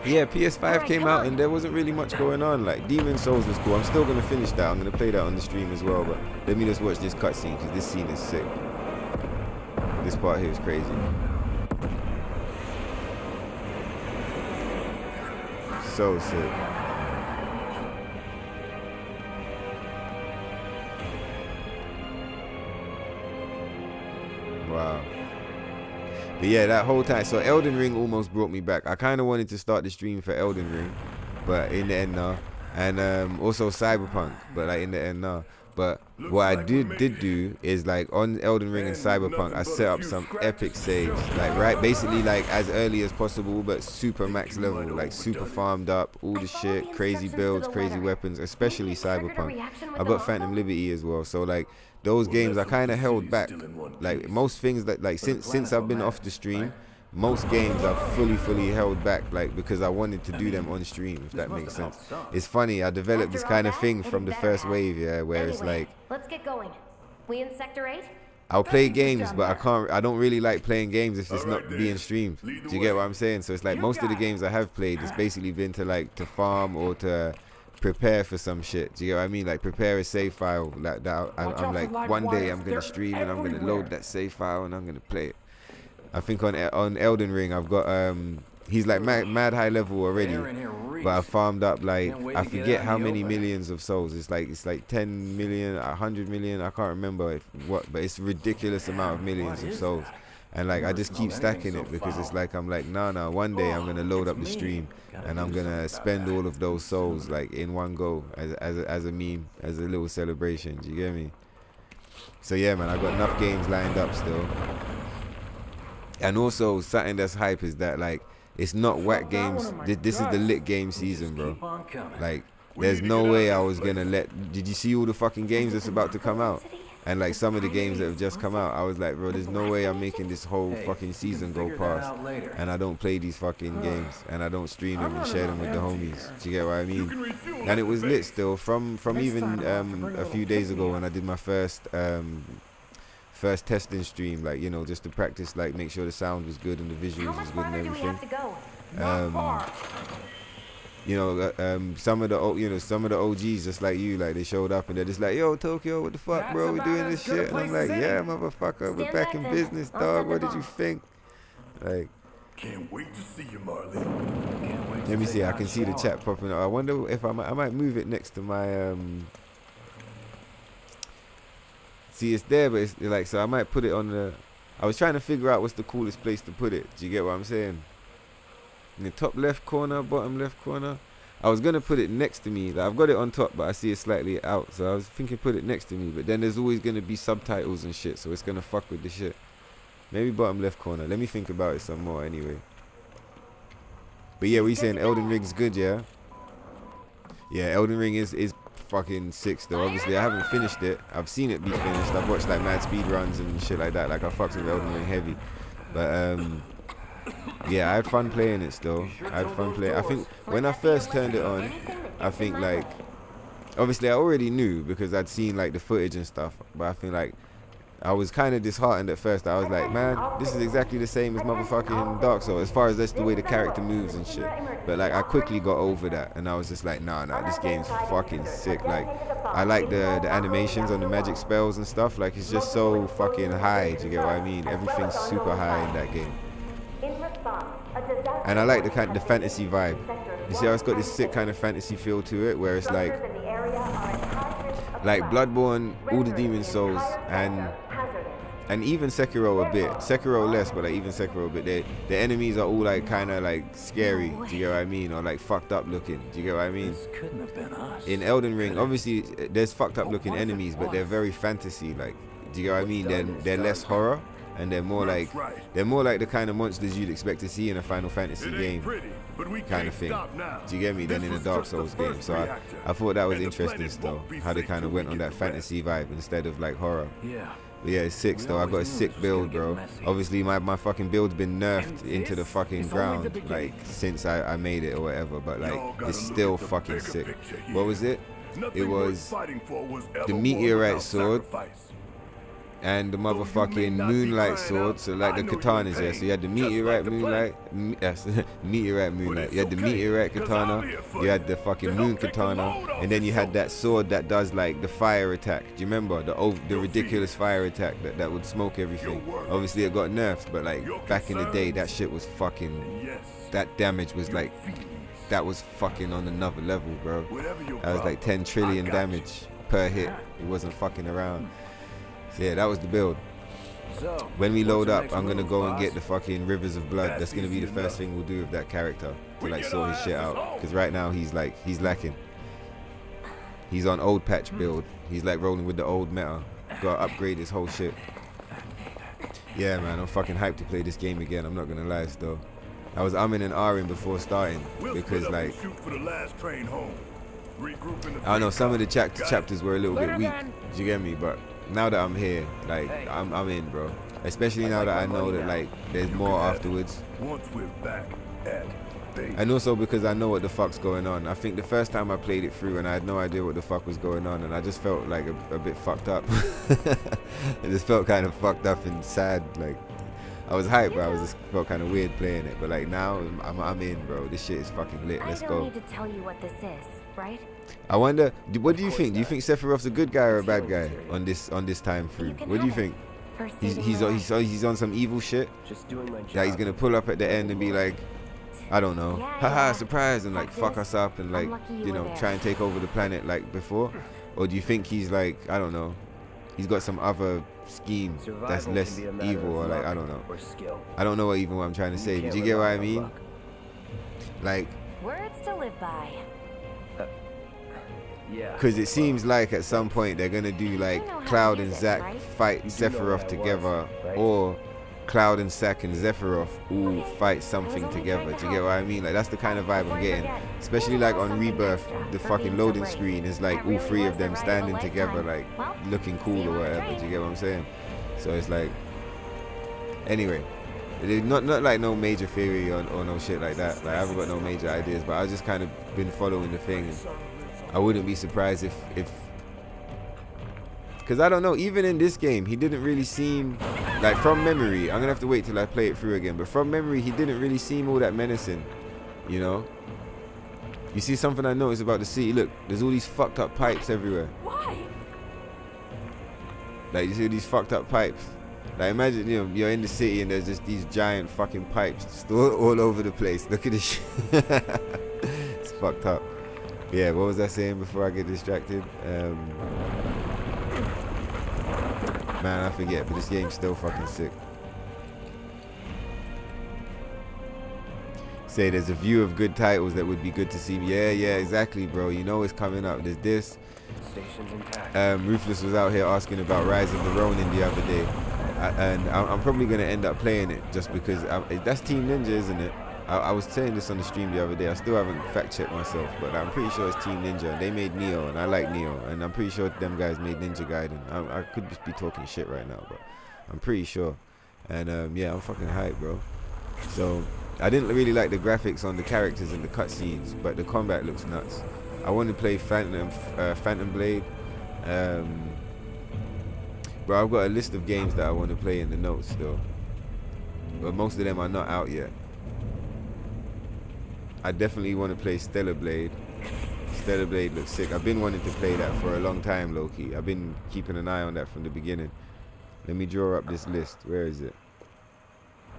Yeah, PS5 came out and there wasn't really much going on. Like Demon's Souls was cool. I'm still gonna finish that. I'm gonna play that on the stream as well. But let me just watch this cutscene because this scene is sick. This part here is crazy. So sick. Wow. But yeah, that whole time, so Elden Ring almost brought me back. I kind of wanted to start the stream for Elden Ring, but in the end, no. And also Cyberpunk, but like in the end, no. But what I did do is like on Elden Ring and Cyberpunk, I set up some epic saves, like basically like as early as possible, but super max level, like super farmed up, all the shit, crazy builds, crazy weapons, especially Cyberpunk. I got Phantom Liberty as well, so like those games I kind of held back. Like most things that like since I've been off the stream, most games I've fully held back, like because I wanted to do them on stream, if that makes sense. It's funny, I developed this kind of thing from the first wave, yeah, where it's like, let's get going. We in Sector 8? I'll play games, but I don't really like playing games if it's not being streamed. Do you get what I'm saying? So it's like most of the games I have played, it's basically been to farm or to prepare for some shit. Do you get what I mean? Like prepare a save file. Like that. I'm like, one day I'm gonna stream and I'm gonna load that save file and I'm gonna play it. I think on Elden Ring I've got he's like mad high level already, but I farmed up like I forget how many millions of souls. It's like 10 million, 100 million. I can't remember but it's a ridiculous amount of millions of souls. And like I just keep stacking it because it's like I'm like nah, one day I'm gonna load up the stream and I'm gonna spend all of those souls like in one go as a meme, as a little celebration. Do you get me? So yeah, man, I got enough games lined up still. And also something that's hype is that like it's not whack games. This is the lit game season, bro. Like there's no way I was gonna did you see all the fucking games that's about to come out? And like some of the games that have just come out, I was like, bro, there's no way I'm making this whole fucking season go past and I don't play these fucking games and I don't stream them and share them with the homies. Do you get what I mean? And it was lit still from even a few days ago when I did my first testing stream, like, you know, just to practice, like make sure the sound was good and the visuals was good and everything. You know, some of the OGs just like you, like they showed up and they're just like, yo, Tokyo, what the fuck, bro, we doing this shit? And I'm like, yeah, motherfucker, we're back in business, dog. What did you think? Like, can't wait to see you, Marley. Let me see, I can see the chat popping up. I wonder if I might move it next to my see, it's there, but it's like, so I might put it on the, I was trying to figure out what's the coolest place to put it. Do you get what I'm saying? In the top left corner, bottom left corner. I was gonna put it next to me. Like, I've got it on top, but I see it slightly out. So I was thinking put it next to me, but then there's always gonna be subtitles and shit, so it's gonna fuck with the shit. Maybe bottom left corner. Let me think about it some more anyway. But yeah, we saying Elden Ring's good, yeah? Yeah, Elden Ring is fucking sick though. Obviously I haven't finished it. I've seen it be finished. I've watched like mad speed runs and shit like that. Like I fucked with Elden Ring heavy. But yeah, I had fun playing it still. I think when I first turned it on, I think like obviously I already knew because I'd seen like the footage and stuff, but I think like I was kind of disheartened at first. I was like, man, this is exactly the same as motherfucking Dark Souls as far as that's the way the character moves and shit. But like I quickly got over that and I was just like, nah, this game's fucking sick. Like I like the animations on the magic spells and stuff. Like, it's just so fucking high. Do you get what I mean? Everything's super high in that game. And I like the fantasy vibe. You see how it's got this sick kind of fantasy feel to it, where it's like Bloodborne, all the demon souls, and even Sekiro a bit. Sekiro less, but like even Sekiro a bit. The enemies are all like kind of like scary. Do you get what I mean? Or like fucked up looking. Do you get what I mean? This couldn't have been us. In Elden Ring, obviously there's fucked up looking enemies, but they're very fantasy. Like, do you get what I mean? They're less horror, and they're more like the kind of monsters you'd expect to see in a Final Fantasy game, kind of thing. Do you get me? Than in a Dark Souls game. So I thought that was interesting still, how they kind of went on that fantasy vibe instead of like horror. Yeah. But yeah, it's sick though. I got a sick build, bro. Obviously my fucking build's been nerfed into the fucking ground, like, since I made it or whatever, but like it's still fucking sick. What was it? It was the meteorite sword and the motherfucking moonlight sword. So like the katanas there. So you had the meteorite moonlight, meteorite moonlight. You had the meteorite katana, you had the fucking moon katana, and then you had that sword that does like the fire attack. Do you remember the ridiculous fire attack that would smoke everything? Obviously it got nerfed, but like back in the day that shit was fucking, that damage was like, that was fucking on another level, bro. That was like 10 trillion damage per hit. It wasn't fucking around. So yeah, that was the build. When we load up, I'm gonna go and get the fucking Rivers of Blood. That's gonna be the first thing we'll do with that character, to like sort his shit out. Because right now he's lacking. He's on old patch build. He's like rolling with the old meta. Gotta upgrade his whole shit. Yeah, man, I'm fucking hyped to play this game again. I'm not gonna lie, though. I was umming and ahhing before starting because like, I don't know, some of the chapters were a little bit weak. Do you get me? But now that I'm here, like, I'm in, bro. Especially now that I know that like there's more afterwards. And also because I know what the fuck's going on. I think the first time I played it through and I had no idea what the fuck was going on, and I just felt like a bit fucked up. I just felt kind of fucked up and sad. Like, I was hyped, but I was just felt kind of weird playing it. But like now, I'm in, bro. This shit is fucking lit. Let's go. I don't need to tell you what this is, right? I wonder, what do you think? Do you think Sephiroth's a good guy or a bad guy on this time through? What do you think? He's on some evil shit. That he's gonna pull up at the end and be like, I don't know, haha, surprise, and like fuck us up and like, you know, try and take over the planet like before? Or do you think he's like, I don't know, he's got some other scheme that's less evil, or like, I don't know. I don't know even what I'm trying to say, but do you get what I mean? Like, words to live by. Because it seems like at some point they're gonna do like Cloud and Zack fight Sephiroth together, or Cloud and Zack and Sephiroth all fight something together. Do you get what I mean? Like, that's the kind of vibe I'm getting. Especially like on Rebirth, the fucking loading screen is like all three of them standing together, like looking cool or whatever. Do you get what I'm saying? So it's like, anyway, not like no major theory or no shit like that. Like, I haven't got no major ideas, but I've just kind of been following the thing. I wouldn't be surprised if because I don't know, even in this game he didn't really seem like, from memory, I'm gonna have to wait till I play it through again, but from memory he didn't really seem all that menacing, you know. You see something I noticed about the city? Look, there's all these fucked up pipes everywhere. Why? Like, you see these fucked up pipes? Like, imagine, you know, you're in the city and there's just these giant fucking pipes just all over the place. Look at this shit. It's fucked up. Yeah, what was I saying before I get distracted? Man, I forget, but this game's still fucking sick. Say there's a view of good titles that would be good to see. Yeah, exactly, bro. You know it's coming up. There's this. Ruthless was out here asking about Rise of the Ronin the other day. And I'm probably going to end up playing it just because that's Team Ninja, isn't it? I was saying this on the stream the other day. I still haven't fact-checked myself, but I'm pretty sure it's Team Ninja. They made Neo, and I like Neo, and I'm pretty sure them guys made Ninja Gaiden. I could just be talking shit right now, but I'm pretty sure. And yeah, I'm fucking hyped, bro. So I didn't really like the graphics on the characters and the cutscenes, but the combat looks nuts. I want to play Phantom Blade. Bro, I've got a list of games that I want to play in the notes still, but most of them are not out yet. I definitely want to play Stellar Blade. Stellar Blade looks sick. I've been wanting to play that for a long time, low-key. I've been keeping an eye on that from the beginning. Let me draw up this list. Where is it?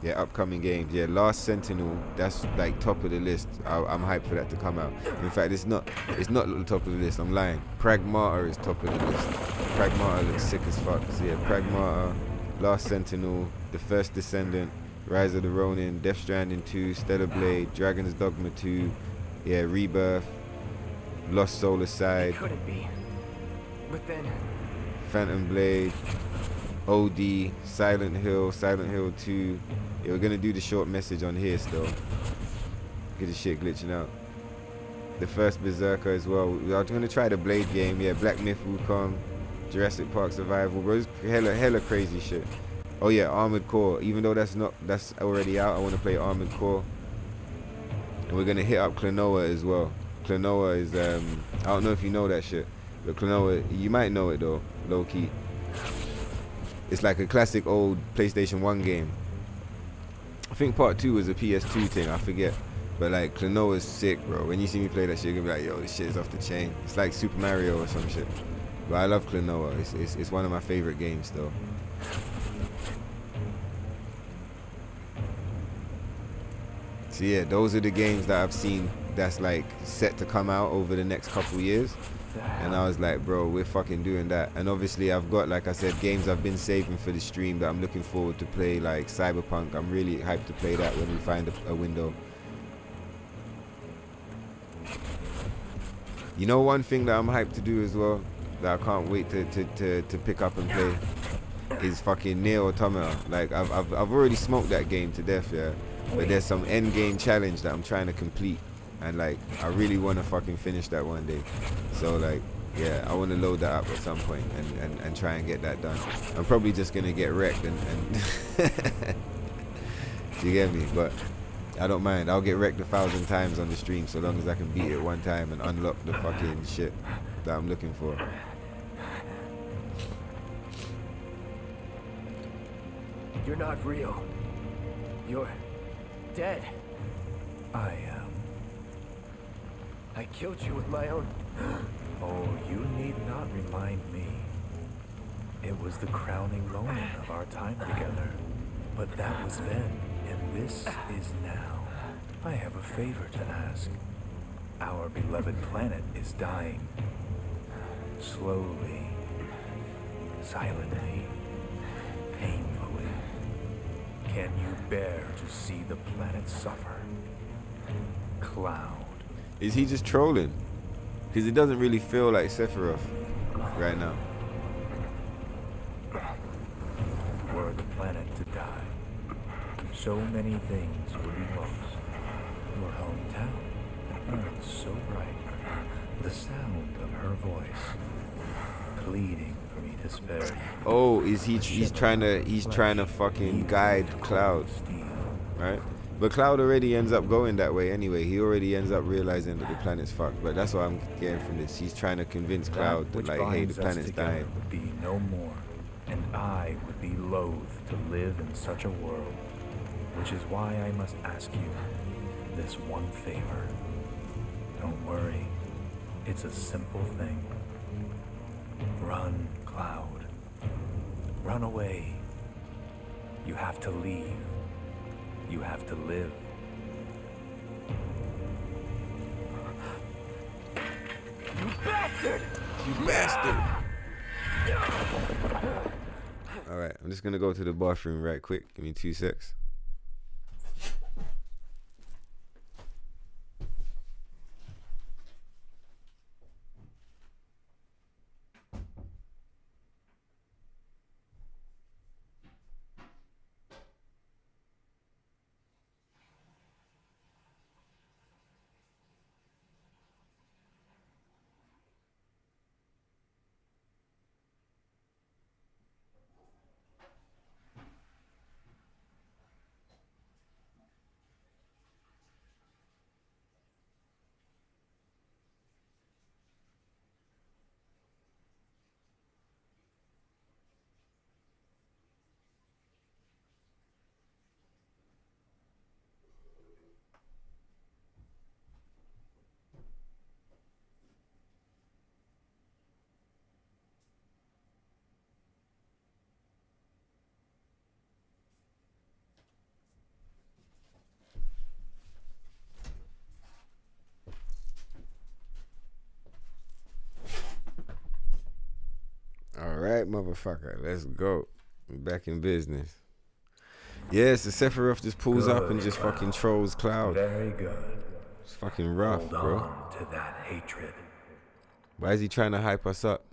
Yeah, upcoming games. Yeah, Last Sentinel. That's like top of the list. I'm hyped for that to come out. In fact, it's not at the top of the list. I'm lying. Pragmata is top of the list. Pragmata looks sick as fuck. So yeah, Pragmata, Last Sentinel, The First Descendant, Rise of the Ronin, Death Stranding 2, Stellar Blade, Dragon's Dogma 2, yeah, Rebirth, Lost Soul Aside, Couldn't be. But then Phantom Blade, OD, Silent Hill 2. Yeah, we're gonna do the short message on here still. Get the shit glitching out. The first Berserker as well. We're gonna try the Blade game. Yeah, Black Myth Wukong, Jurassic Park Survival, bro. It's hella crazy shit. Oh yeah, Armored Core. Even though that's already out, I want to play Armored Core. And we're gonna hit up Klonoa as well. Klonoa is I don't know if you know that shit, but Klonoa, you might know it though, low key. It's like a classic old PlayStation 1 game. I think part 2 was a PS2 thing, I forget. But like Klonoa is sick, bro. When you see me play that shit, you're gonna be like, yo, this shit is off the chain. It's like Super Mario or some shit. But I love Klonoa. It's one of my favorite games though. So yeah, those are the games that I've seen that's like set to come out over the next couple years. And I was like, bro, we're fucking doing that. And obviously I've got, like I said, games I've been saving for the stream that I'm looking forward to play, like Cyberpunk. I'm really hyped to play that when we find a window. You know, one thing that I'm hyped to do as well, that I can't wait to pick up and play, is fucking Nier Automata. Like I've already smoked that game to death, yeah. But there's some end game challenge that I'm trying to complete, and like I really want to fucking finish that one day. So like, yeah, I want to load that up at some point and try and get that done. I'm probably just gonna get wrecked and you get me? But I don't mind. I'll get wrecked 1,000 times on the stream so long as I can beat it one time and unlock the fucking shit that I'm looking for. you're not real. You're dead. I am. I killed you with my own. Oh, you need not remind me. It was the crowning moment of our time together. But that was then, and this is now. I have a favor to ask. Our beloved planet is dying. Slowly. Silently. Painfully. Can you bear to see the planet suffer? Cloud. Is he just trolling? Because it doesn't really feel like Sephiroth right now. Were the planet to die, so many things would be lost. Your hometown, the earth so bright, the sound of her voice, pleading for me to spare you. Oh, is he's trying to fucking guide Cloud, right? But Cloud already ends up going that way anyway. He already ends up realizing that the planet's fucked. But that's what I'm getting from this. He's trying to convince Cloud that like, hey, the planet's dying. Would be no more, and I would be loath to live in such a world. Which is why I must ask you this one favor. Don't worry, it's a simple thing. Run, Cloud. Run away. You have to leave. You have to live. You bastard! You bastard! Alright, I'm just gonna go to the bathroom right quick. Give me 2 secs. Alright, motherfucker, let's go. We're back in business. Yeah, so Sephiroth just pulls up and just fucking trolls Cloud. Very good. It's fucking rough, Hold bro. on to that hatred. Why is he trying to hype us up?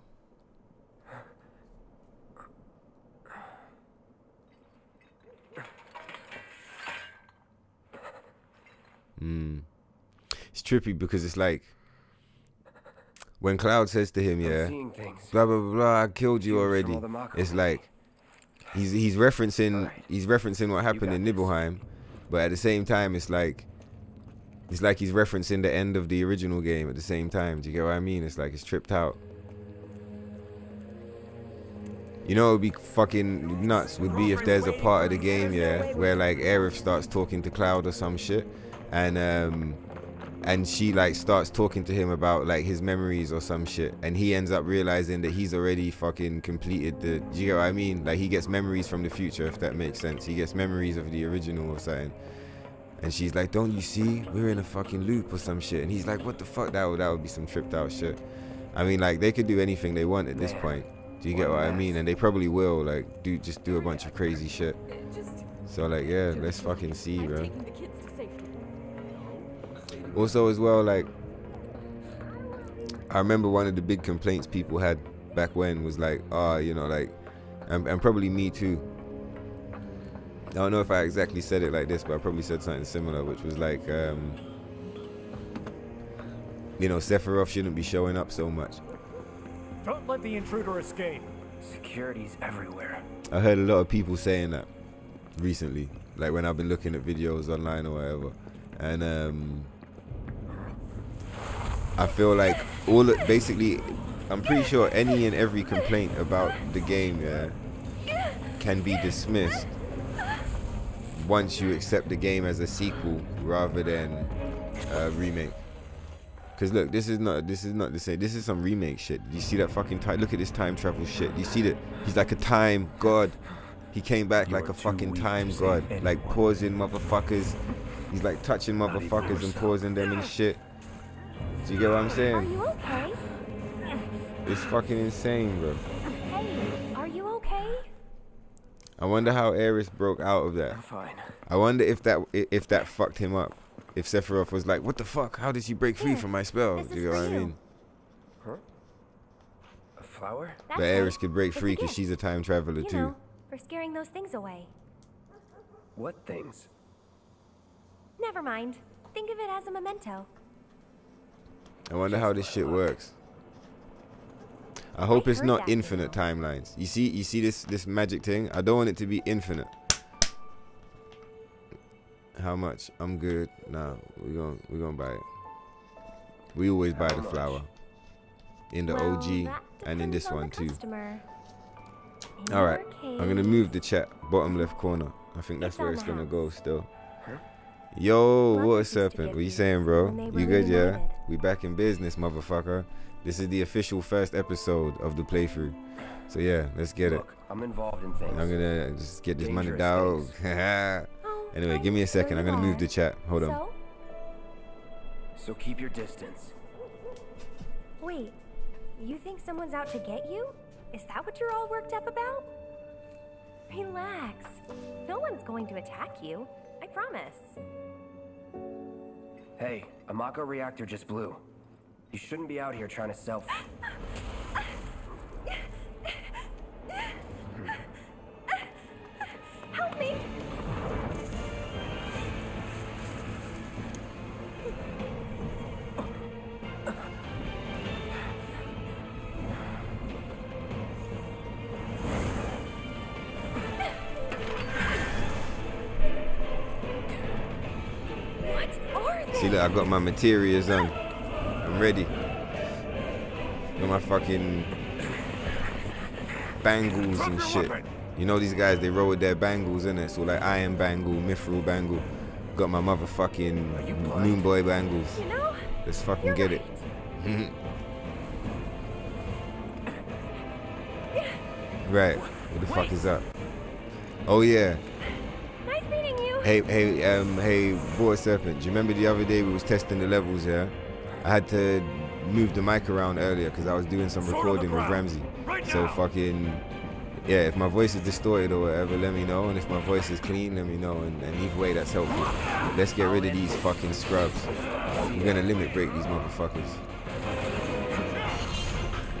It's trippy because it's like when Cloud says to him, yeah, blah blah blah, blah, I killed you already. It's like he's referencing what happened in Nibelheim, but at the same time it's like he's referencing the end of the original game at the same time. Do you get what I mean? It's like it's tripped out. You know, it would be fucking nuts would be if there's a part of the game, yeah, where like Aerith starts talking to Cloud or some shit, and she like starts talking to him about like his memories or some shit, and he ends up realizing that he's already fucking completed the, do you get what I mean? Like he gets memories from the future, if that makes sense. He gets memories of the original or something, and she's like, don't you see, we're in a fucking loop or some shit, and he's like, what the fuck? That would be some tripped out shit. I mean, like they could do anything they want at this point. Do you get what I mean? And they probably will, like, do a bunch of crazy shit. So, like, yeah, let's fucking see, bro. Also, as well, like, I remember one of the big complaints people had back when was like, you know, like, and probably me too. I don't know if I exactly said it like this, but I probably said something similar, which was like, you know, Sephiroth shouldn't be showing up so much. Don't let the intruder escape. Security's everywhere. I heard a lot of people saying that recently, like when I've been looking at videos online or whatever, and I feel like basically, I'm pretty sure any and every complaint about the game, yeah, can be dismissed once you accept the game as a sequel rather than a remake. Cause look, this is not the same. This is some remake shit. You see that fucking time? Look at this time travel shit. You see that? He's like a time god. He came back like a fucking time god, like pausing motherfuckers. He's like touching motherfuckers and pausing them and shit. Do you get what I'm saying? Are you okay? It's fucking insane, bro. Hey, are you okay? I wonder how Aerith broke out of that. I'm fine. I wonder if that fucked him up. If Sephiroth was like, what the fuck? How did she break free from my spell? Do you know what I mean? Huh? A flower? But Aerith could break free because she's a time traveler You too. know, for scaring those things away. What things? Never mind. Think of it as a memento. I wonder how this shit works. I hope it's not infinite timelines. You see this magic thing? I don't want it to be infinite. How much? I'm good. Nah, we're gonna buy it. We always buy the flower. In the OG and in this one too. Alright, I'm gonna move the chat bottom left corner. I think that's where it's gonna go still. Yo, Water Serpent, what you saying, bro? You good, yeah? We back in business, motherfucker. This is the official first episode of the playthrough. So yeah, let's get it. I'm involved in things. I'm gonna just get this money down. Anyway, give me a second. I'm gonna move the chat. Hold on. So keep your distance. Wait, you think someone's out to get you? Is that what you're all worked up about? Relax. No one's going to attack you. I promise. Hey, a Mako reactor just blew. You shouldn't be out here trying to self. Help me! See, look, I got my materials on. I'm ready. Got my fucking bangles and shit. You know these guys, they roll with their bangles, innit? So like iron bangle, mithril bangle. Got my motherfucking moon boy bangles. Let's fucking get it. Right, what the fuck is up? Oh yeah. Nice meeting you. Hey, Water Serpent. Do you remember the other day we was testing the levels? Yeah, I had to move the mic around earlier because I was doing some recording with Ramsey. So fucking, yeah, if my voice is distorted or whatever, let me know. And if my voice is clean, let me know. And either way, that's helpful. Let's get rid of these fucking scrubs. We're gonna limit break these motherfuckers.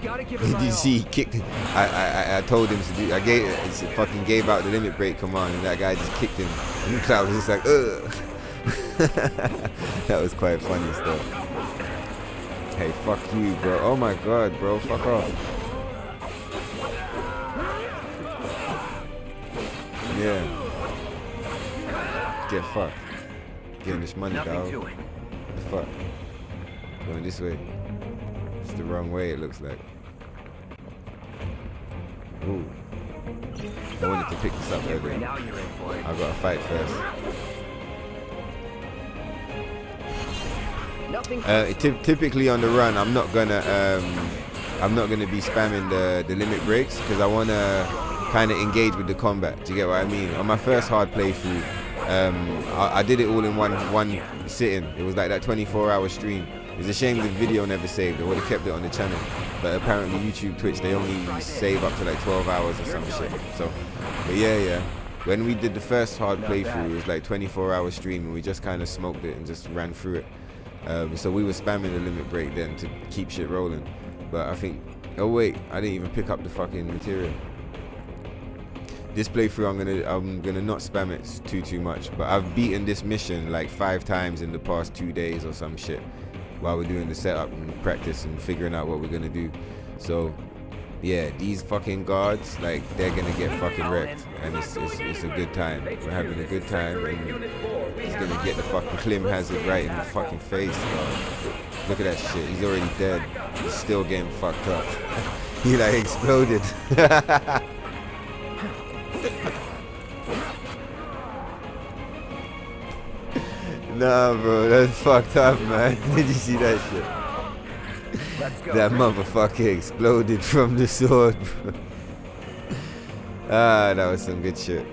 Did you see? He kicked. I told him to do. Fucking gave out the limit break command, and that guy just kicked him. And the crowd was just like, ugh. That was quite funny stuff. Hey, fuck you, bro. Oh my god, bro. Fuck off. Yeah. Get fucked. Getting this money, dog. What the fuck? Going this way. It's the wrong way, it looks like. Ooh. I wanted to pick this up earlier. I gotta fight first. Typically on the run, I'm not gonna be spamming the limit breaks because I wanna kind of engage with the combat. Do you get what I mean? On my first hard playthrough, I did it all in one sitting. It was like that 24-hour stream. It's a shame the video never saved. I would have kept it on the channel. But apparently YouTube, Twitch, they only save up to like 12 hours or some shit. So, but yeah. When we did the first hard playthrough, it was like 24-hour stream and we just kind of smoked it and just ran through it. So we were spamming the limit break then to keep shit rolling. But I think, oh wait, I didn't even pick up the fucking material. This playthrough, I'm gonna not spam it too much. But I've beaten this mission like 5 times in the past 2 days or some shit, while we're doing the setup and practice and figuring out what we're gonna do. So yeah, these fucking guards, like, they're gonna get fucking wrecked, and it's a good time. We're having a good time, and he's gonna get the fucking Klim hazard right in the fucking face, dog. Look at that shit. He's already dead. He's still getting fucked up. He like exploded. Nah, bro, that's fucked up, man. Did you see that shit? That motherfucker exploded from the sword, bro. Ah, that was some good shit.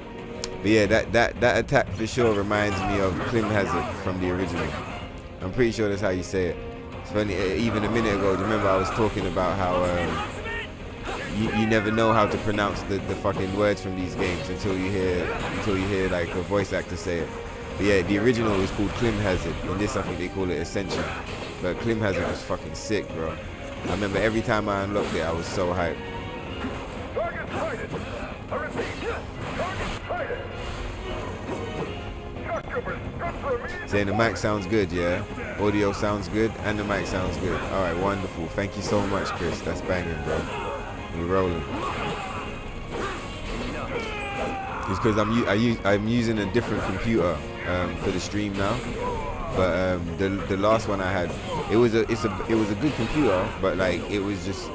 But yeah, that attack for sure reminds me of Klim Hazard from the original. I'm pretty sure that's how you say it. It's funny, even a minute ago, do you remember I was talking about how you never know how to pronounce the fucking words from these games until you hear like a voice actor say it. But yeah, the original is called Klim Hazard. In this, I think they call it Ascension. But Klim Hazard was fucking sick, bro. I remember every time I unlocked it, I was so hyped. Saying the mic sounds good, yeah? Audio sounds good, and the mic sounds good. Alright, wonderful. Thank you so much, Chris. That's banging, bro. We're rolling. It's because I'm using a different computer for the stream now. But the last one I had, it was a good computer, but like it was just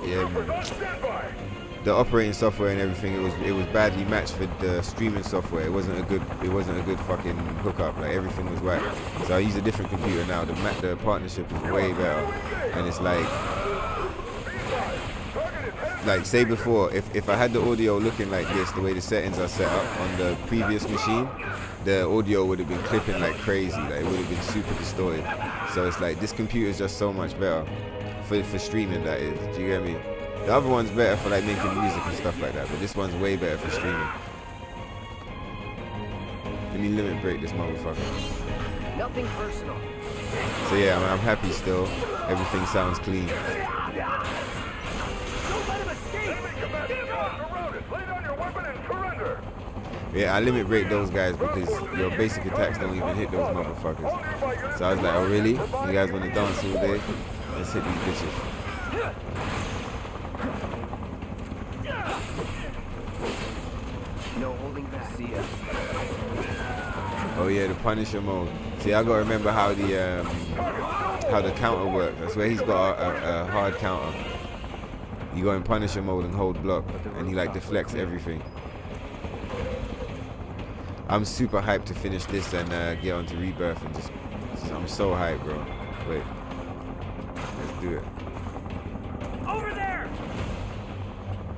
the operating software and everything. It was badly matched for the streaming software. It wasn't a good fucking hookup. Like everything was whack. So I use a different computer now. The partnership is way better, and it's like say before, if I had the audio looking like this, the way the settings are set up on the previous machine, the audio would have been clipping like crazy. Like it would have been super distorted. So it's like this computer is just so much better for streaming, that is. Do you get me? The other one's better for like making music and stuff like that, but this one's way better for streaming. Let me limit break this motherfucker. Nothing personal. So yeah, I'm happy still. Everything sounds clean. Yeah, I limit break those guys because your basic attacks don't even hit those motherfuckers. So I was like, oh really? You guys want to dance all day? Let's hit these bitches. No holding back. See ya. Oh yeah, the Punisher mode. See, I gotta remember how the counter works. I swear he's got a hard counter. You go in Punisher mode and hold block, and he like deflects everything. I'm super hyped to finish this and get onto Rebirth and just. I'm so hyped, bro. Wait, let's do it. Over there!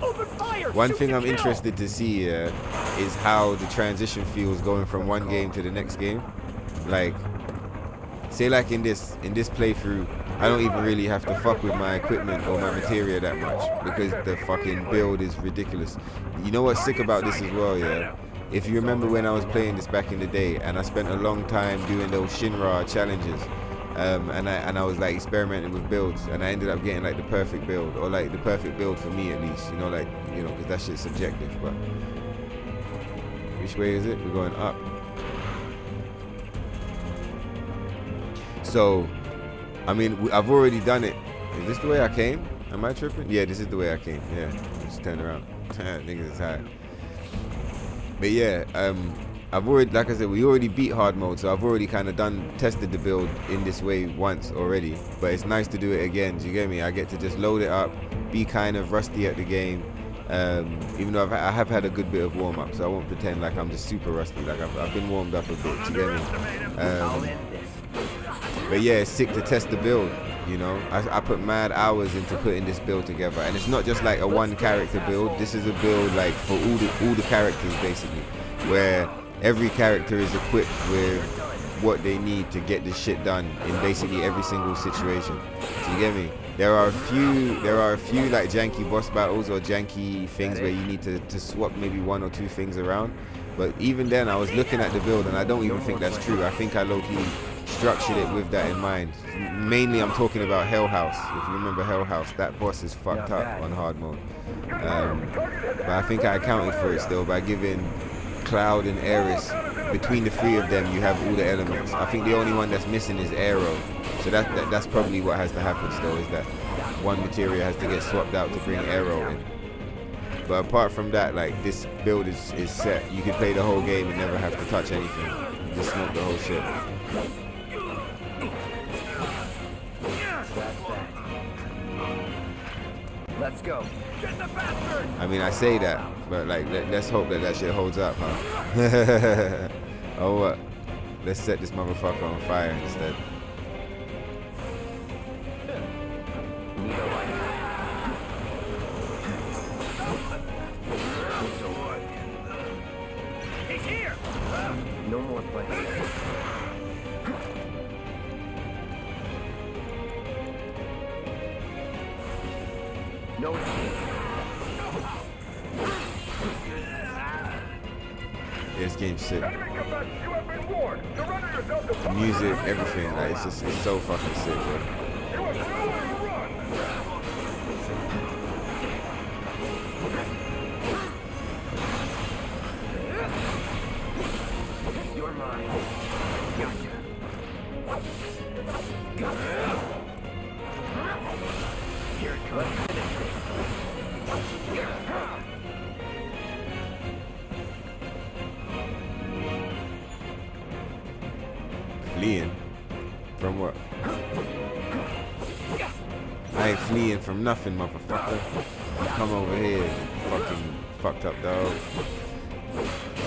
Open fire! One thing I'm interested to see is how the transition feels going from one game to the next game. Like, say like in this playthrough, I don't even really have to fuck with my equipment or my materia that much because the fucking build is ridiculous. You know what's sick about this as well, yeah? If you remember when I was playing this back in the day, and I spent a long time doing those Shinra challenges, and I was like experimenting with builds, and I ended up getting like the perfect build, or like the perfect build for me at least, you know, like, you know, because that shit's subjective. But which way is it? We're going up. So, I mean, I've already done it. Is this the way I came? Am I tripping? Yeah, this is the way I came. Yeah, just turn around. Niggas is high. But yeah, I've already, like I said, we already beat hard mode, so I've already kind of tested the build in this way once already. But it's nice to do it again. Do you get me? I get to just load it up, be kind of rusty at the game, even though I have had a good bit of warm up, so I won't pretend like I'm just super rusty. Like I've been warmed up a bit. Do you get me? But yeah, it's sick to test the build. You know, I put mad hours into putting this build together, and it's not just like a one character build. This is a build like for all the characters basically, where every character is equipped with what they need to get this shit done in basically every single situation. Do you get me? There are a few like janky boss battles or janky things where you need to swap maybe one or two things around. But even then, I was looking at the build, and I don't even think that's true. I think I low-key structured it with that in mind. Mainly I'm talking about Hell House. If you remember Hell House, that boss is fucked up on hard mode. But I think I accounted for it still by giving Cloud and Ares, between the three of them you have all the elements. I think the only one that's missing is Aero. So that's probably what has to happen still, is that one materia has to get swapped out to bring Aero in. But apart from that, like, this build is set. You can play the whole game and never have to touch anything. Just smoke the whole shit. Let's go. Get the bastard! I mean, I say that, but like, let's hope that shit holds up, huh? Oh, what? Let's set this motherfucker on fire instead. He's here! No more playing. No escape. This game's sick. The music, everything, like, it's so fucking sick, bro. You're mine. Gotcha. Here it comes. Fleeing? From what? I ain't fleeing from nothing, motherfucker. You come over here, fucking fucked up dog.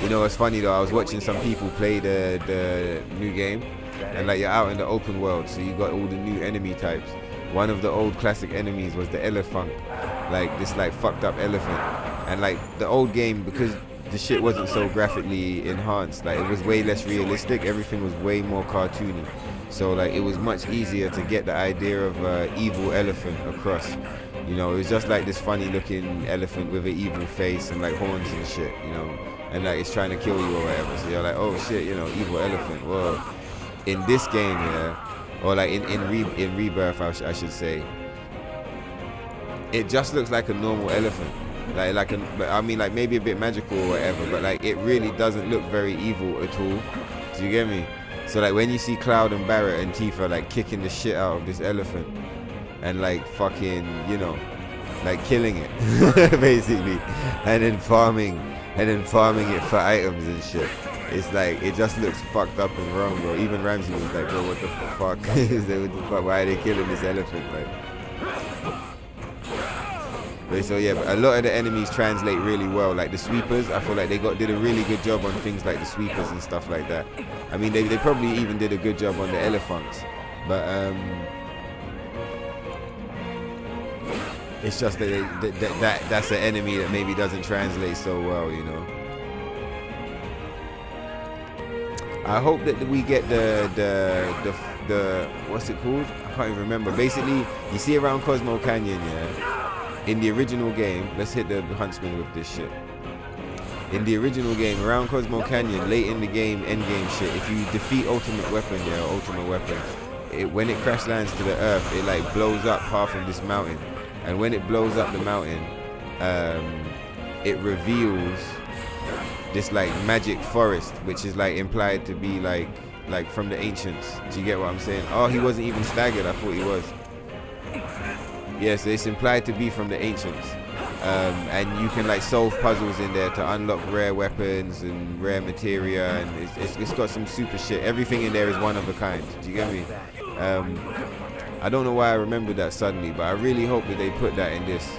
You know, it's funny though, I was watching some people play the new game, and like, you're out in the open world, so you got all the new enemy types. One of the old classic enemies was the elephant, like this like fucked up elephant. And like the old game, because the shit wasn't so graphically enhanced, like it was way less realistic, everything was way more cartoony. So like it was much easier to get the idea of evil elephant across. You know, it was just like this funny looking elephant with an evil face and like horns and shit, you know, and like it's trying to kill you or whatever. So you're like, oh shit, you know, evil elephant. Well, in this game, yeah, or like in Rebirth, I should say, it just looks like a normal elephant. I mean, like maybe a bit magical or whatever, but like it really doesn't look very evil at all. Do you get me? So like when you see Cloud and Barrett and Tifa like kicking the shit out of this elephant and like fucking, you know, like killing it basically, and then farming it for items and shit, it's like it just looks fucked up and wrong, bro. Even Ramsey was like, bro, what the fuck? Why are they killing this elephant? Like, so yeah, but a lot of the enemies translate really well. Like the sweepers, I feel like they did a really good job on things like the sweepers and stuff like that. I mean, they probably even did a good job on the elephants, but it's just that that's an enemy that maybe doesn't translate so well, you know. I hope that we get the what's it called? I can't even remember. Basically, you see around Cosmo Canyon, yeah. In the original game, let's hit the huntsman with this shit. In the original game, around Cosmo Canyon, late in the game, end game shit, if you defeat Ultimate Weapon, when it crash lands to the earth, it like blows up half of this mountain. And when it blows up the mountain, it reveals this like magic forest, which is like implied to be like from the ancients. Do you get what I'm saying? Oh, he wasn't even staggered. I thought he was. Yeah, so it's implied to be from the ancients. And you can like solve puzzles in there to unlock rare weapons and rare materia, and it's got some super shit. Everything in there is one of a kind. Do you get me? I don't know why I remembered that suddenly, but I really hope that they put that in this.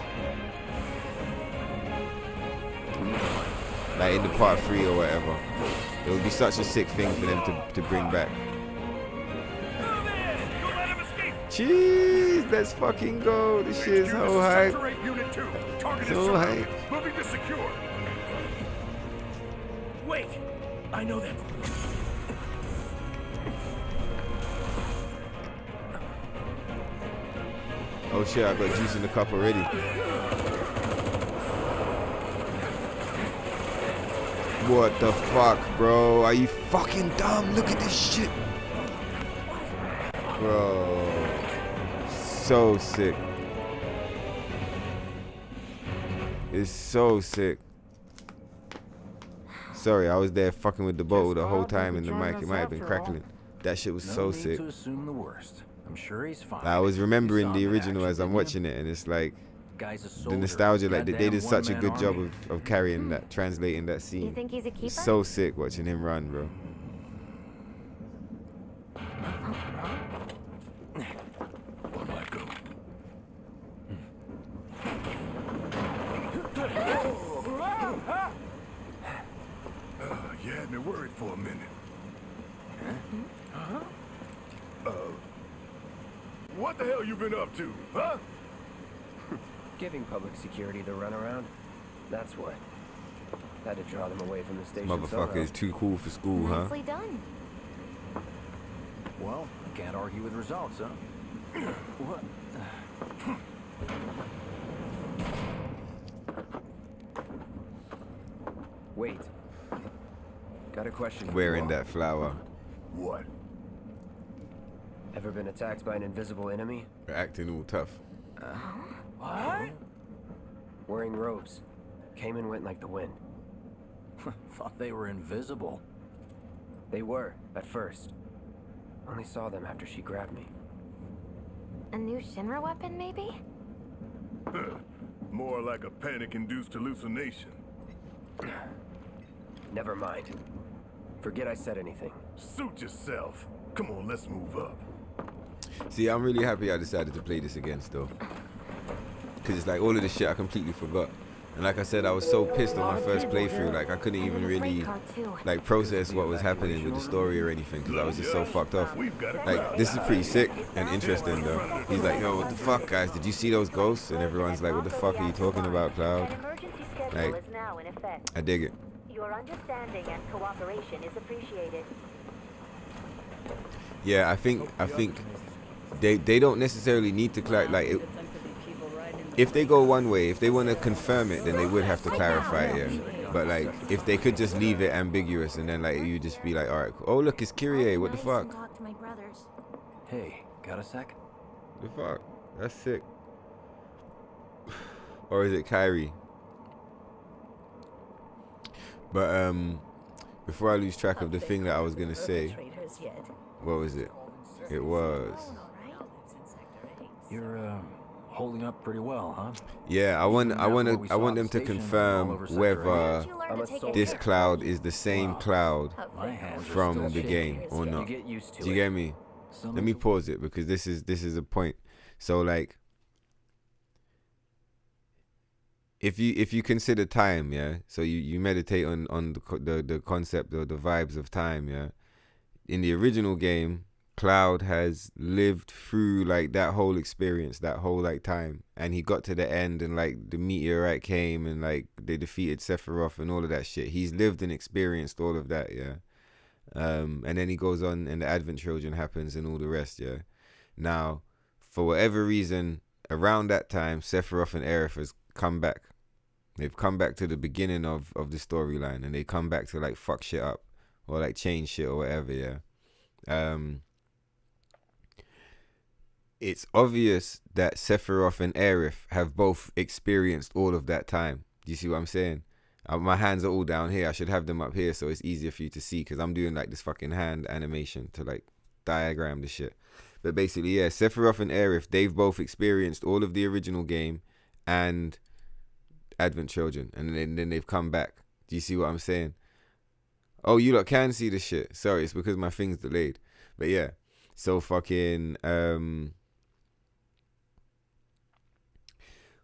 Like in the part 3 or whatever. It would be such a sick thing for them to bring back. Jeez, let's fucking go. This shit is so hype. So hype. Moving to secure. Wait, I know that. Oh shit, I got juice in the cup already. What the fuck, bro? Are you fucking dumb? Look at this shit. Bro. So sick. It's so sick. Sorry, I was there fucking with the bottle the whole time in the mic. It might have been crackling. That shit was so sick. To assume the worst. I'm sure he's fine. I was remembering the original as I'm watching it, and it's like the nostalgia, like they did such a good job of carrying that, translating that scene. You think he's a keeper? It's so sick watching him run, bro. You had me worried for a minute. What the hell you been up to, huh? Giving public security the runaround. That's what. Had to draw them away from the station. Motherfucker is too cool for school, huh? Nicely done. Well, can't argue with results, huh? What? Wait. Got a question. Wearing that flower. What? Ever been attacked by an invisible enemy? Acting all tough. What? Wearing robes. Came and went like the wind. Thought they were invisible. They were, at first. Only saw them after she grabbed me. A new Shinra weapon, maybe? More like a panic-induced hallucination. Never mind. Forget I said anything. Suit yourself. Come on, let's move up. See, I'm really happy I decided to play this again still. Because it's like all of this shit I completely forgot. And like I said, I was so pissed on my first playthrough. Like I couldn't even really like process what was happening with the story or anything because I was just so fucked off. Like this is pretty sick and interesting though. He's like, yo, what the fuck, guys? Did you see those ghosts? And everyone's like, what the fuck are you talking about, Cloud? Like, I dig it. Your understanding and cooperation is appreciated. Yeah, I think they don't necessarily need to like it. If they go one way, if they want to confirm it, then they would have to clarify it, yeah. But like, if they could just leave it ambiguous and then like you just be like, all right, oh look, it's Kyrie, what the fuck? Hey, got a sec? The fuck? That's sick. Or is it Kyrie? But before I lose track of the thing that I was gonna say, what was it? It was. You're holding up pretty well, huh? Yeah, I want them to confirm whether this Cloud is the same Cloud from the game or not. Do you get me? Let me pause it because this is a point. So like, if you consider time, yeah. So you meditate on the concept or the vibes of time, yeah. In the original game, Cloud has lived through like that whole experience, that whole like time, and he got to the end and like the meteorite came and like they defeated Sephiroth and all of that shit. He's lived and experienced all of that, yeah. And then he goes on and the Advent Children happens and all the rest, yeah. Now, for whatever reason, around that time, Sephiroth and Aerith has come back. They've come back to the beginning of the storyline, and they come back to like fuck shit up or like change shit or whatever, yeah. It's obvious that Sephiroth and Aerith have both experienced all of that time. Do you see what I'm saying? My hands are all down here. I should have them up here so it's easier for you to see, because I'm doing like this fucking hand animation to like diagram the shit. But basically, yeah, Sephiroth and Aerith, they've both experienced all of the original game and Advent Children, and then they've come back. Do you see what I'm saying? Oh, you lot can see the shit. Sorry, it's because my thing's delayed. But yeah, so fucking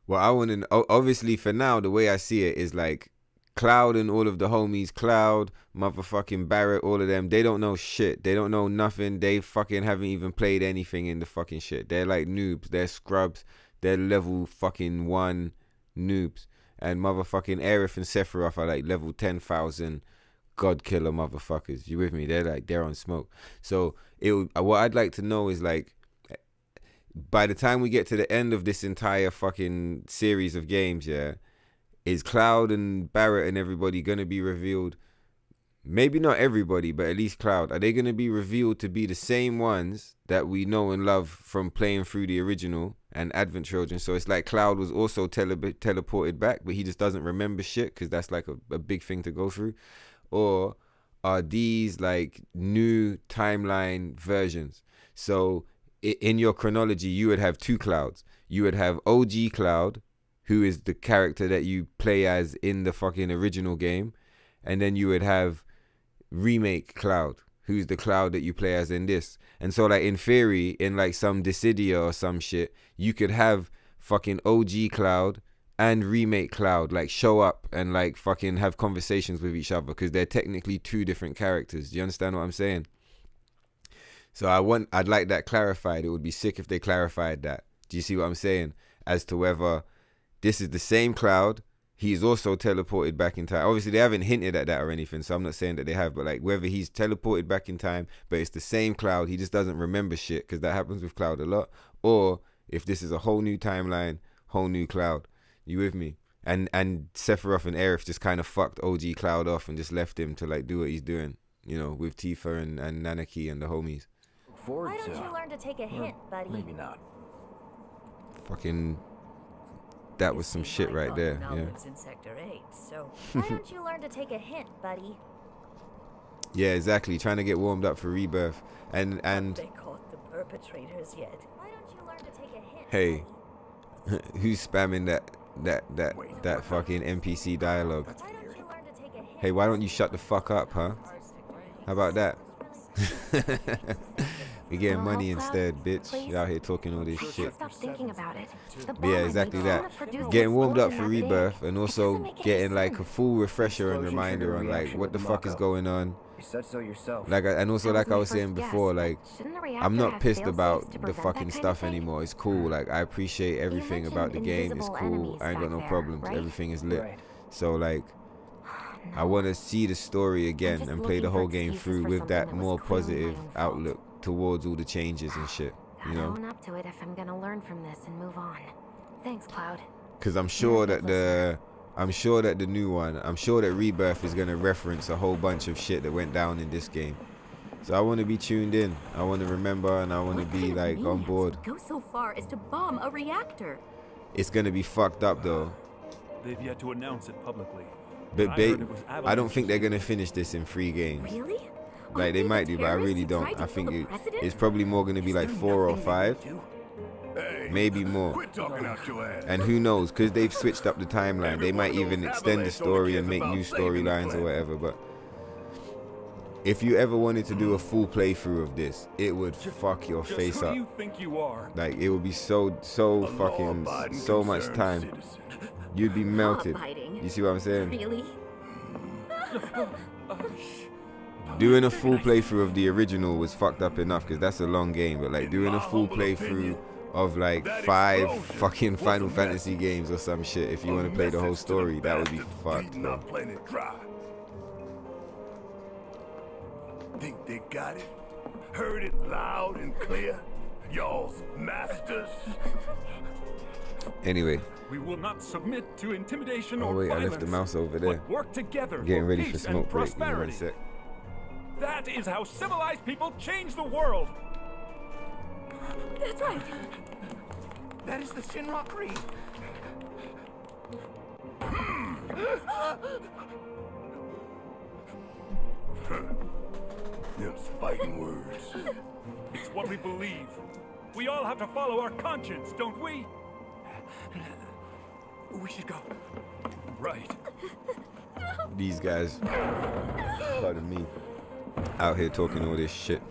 well, I want to obviously for now the way I see it is like Cloud and all of the homies, Cloud, motherfucking Barrett, all of them, they don't know shit. They don't know nothing. They fucking haven't even played anything in the fucking shit. They're like noobs. They're scrubs. They're level fucking 1 noobs. And motherfucking Aerith and Sephiroth are like level 10,000 god killer motherfuckers. You with me? They're on smoke. So what I'd like to know is like, by the time we get to the end of this entire fucking series of games, yeah, is Cloud and Barrett and everybody gonna be revealed? Maybe not everybody, but at least Cloud. Are they gonna be revealed to be the same ones that we know and love from playing through the original and Advent Children? So it's like Cloud was also teleported back, but he just doesn't remember shit because that's like a big thing to go through. Or are these like new timeline versions? So in your chronology, you would have 2 Clouds. You would have OG Cloud, who is the character that you play as in the fucking original game. And then you would have Remake Cloud, who's the Cloud that you play as in this. And so like in theory, in like some Dissidia or some shit, you could have fucking OG Cloud and Remake Cloud like show up and like fucking have conversations with each other, because they're technically 2 different characters. Do you understand what I'm saying? So I'd like that clarified. It would be sick if they clarified that. Do you see what I'm saying? As to whether this is the same Cloud, he's also teleported back in time. Obviously, they haven't hinted at that or anything, so I'm not saying that they have, but like whether he's teleported back in time, but it's the same Cloud, he just doesn't remember shit, because that happens with Cloud a lot. Or if this is a whole new timeline, whole new Cloud. You with me? And Sephiroth and Aerith just kind of fucked OG Cloud off and just left him to like do what he's doing, you know, with Tifa and Nanaki and the homies. Why don't you learn to take a hint, buddy? Maybe not. Fucking, that was some shit right there. Yeah. In Sector 8, so why don't you learn to take a hint, buddy? Yeah, exactly. Trying to get warmed up for Rebirth, and They caught the perpetrators yet? Why don't you learn to take a hint? Hey, who's spamming that fucking NPC dialogue? Why don't you learn to take a hint? Hey, why don't you shut the fuck up, huh? How about that? We getting money instead, bitch. You out here talking all this shit. Stop thinking about it. Yeah, exactly that. Getting warmed up for Rebirth, and also getting like a full refresher and reminder on like what the fuck is going on. You said so yourself. Like, and also like I was saying before, like I'm not pissed about the fucking stuff anymore. It's cool. Like I appreciate everything about the game. It's cool. I ain't got no problems. Everything is lit. So like, I want to see the story again and play the whole game through with that more positive outlook towards all the changes and shit, you know? Own up to it if I'm gonna learn from this and move on. Thanks, Cloud. Because I'm sure that the new one, I'm sure that Rebirth is gonna reference a whole bunch of shit that went down in this game. So I want to be tuned in. I want to remember, and I want to be like on board. Go so far as to bomb a reactor. It's gonna be fucked up though. They've yet to announce it publicly. But I don't think they're gonna finish this in 3 games. Really? Like they might do, but I really don't. I think it's probably more gonna be like 4 or 5, maybe more. Quit talking out your ass. And who knows? Because they've switched up the timeline. They might even extend the story and make new storylines or whatever. But if you ever wanted to do a full playthrough of this, it would fuck your face up. Who do you think you are? Like it would be so fucking so much time. You'd be melted. You see what I'm saying? Really? Doing a full playthrough of the original was fucked up enough because that's a long game, but like doing a full playthrough of like 5 fucking Final Fantasy games or some shit, if you want to play the whole story, that would be fucked, bro. Think they got it? Heard it loud and clear? Y'all's masters? Anyway. We will not submit to intimidation Oh or wait, violence. I left the mouse over there. But work together Getting for ready peace for smoke and break. Give me one prosperity. sec. That is how civilized people change the world. That's right. That is the Shinra Creed. Them fighting words. It's what we believe. We all have to follow our conscience, don't we? We should go. Right. These guys, pardon me, out here talking all this shit.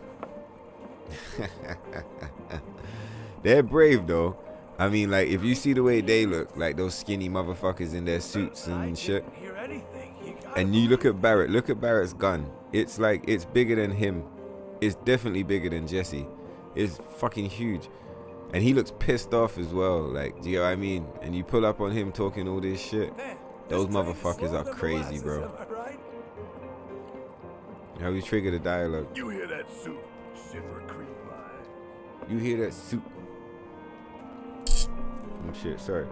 They're brave though. I mean, like, if you see the way they look, like those skinny motherfuckers in their suits and shit. And you look at Barrett's gun. It's like, it's bigger than him. It's definitely bigger than Jesse. It's fucking huge. And he looks pissed off as well. Like, do you know what I mean? And you pull up on him talking all this shit. Those motherfuckers are crazy, bro. How we trigger the dialogue. You hear that suit? Shinra Creed line. You hear that suit? Oh shit, sorry.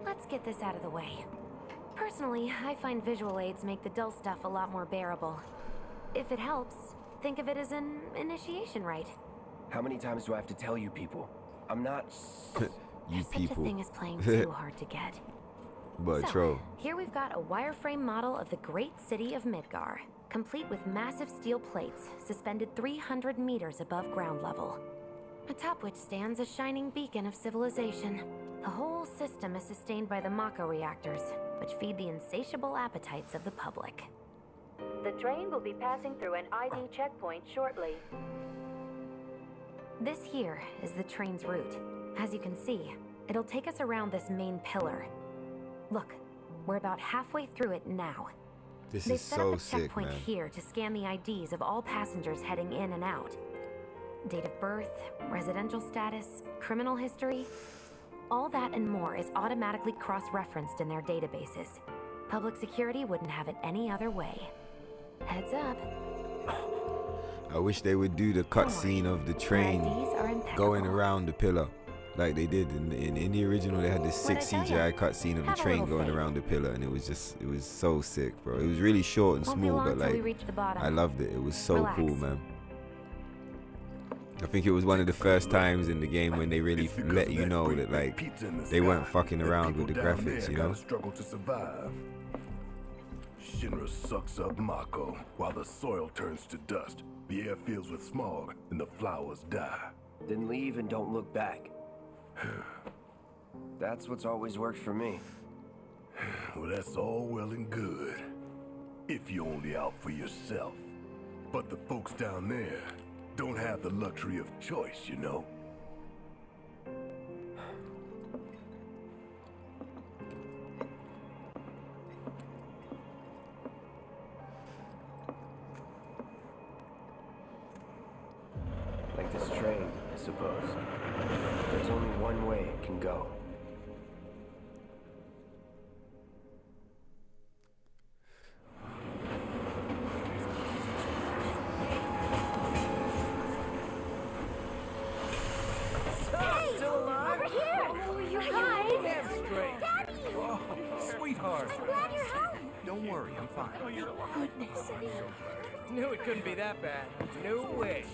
Let's get this out of the way. Personally, I find visual aids make the dull stuff a lot more bearable. If it helps, think of it as an initiation rite. How many times do I have to tell you people? I'm not... You Such people. a thing as playing too hard to get. But So, troll. here we've got a wireframe model of the great city of Midgar, complete with massive steel plates suspended 300 meters above ground level, atop which stands a shining beacon of civilization. The whole system is sustained by the Mako reactors, which feed the insatiable appetites of the public. The train will be passing through an ID checkpoint shortly. This here is the train's route. As you can see, it'll take us around this main pillar. Look, we're about halfway through it now. This They've is set so up a sick, checkpoint man. here to scan the IDs of all passengers heading in and out. Date of birth, residential status, criminal history. All that and more is automatically cross-referenced in their databases. Public security wouldn't have it any other way. Heads up. I wish they would do the cutscene of the train IDs are impeccable. going around the pillar. Like they did in the original, they had this sick What'd I tell ya? CGI cutscene of the Have a train little going faith. around the pillar, and it was so sick, bro. It was really short and Won't be small, long but till we like reach the bottom. I loved it. It was so Relax. cool, man. I think it was one of the first times in the game when they really let you know that like they weren't fucking around with the graphics, you know. Struggle to survive. Shinra sucks up Mako while the soil turns to dust. The air fills with smog and the flowers die. Then leave and don't look back. That's what's always worked for me. Well, that's all well and good. If you're only out for yourself. But the folks down there don't have the luxury of choice, you know. Like this train, I suppose. There's only one way it can go. Still alive? Over here! Oh, you guys! Daddy! Oh, sweetheart. I'm glad you're home. Don't worry, I'm fine. Goodness. Knew it couldn't be that bad. No way.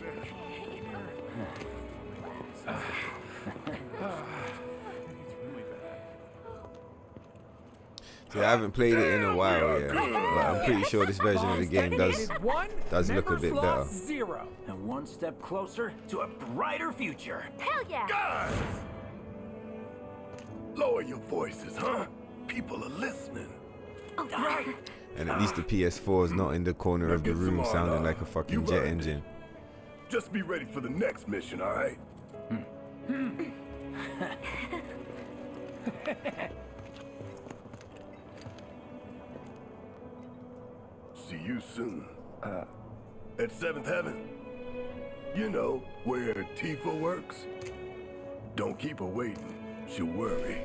See, I haven't played it in a while, yeah, but I'm pretty sure this version of the game does look a bit better. Zero. And one step closer to a brighter future. Hell yeah! Guys! Lower your voices, huh? People are listening. Oh, right. And at least the PS4 is not in the corner Let's of the get some room more, sounding nah. like a fucking You jet right. engine. Just be ready for the next mission, all right? See you soon. At 7th Heaven. You know, where Tifa works. Don't keep her waiting. She'll worry.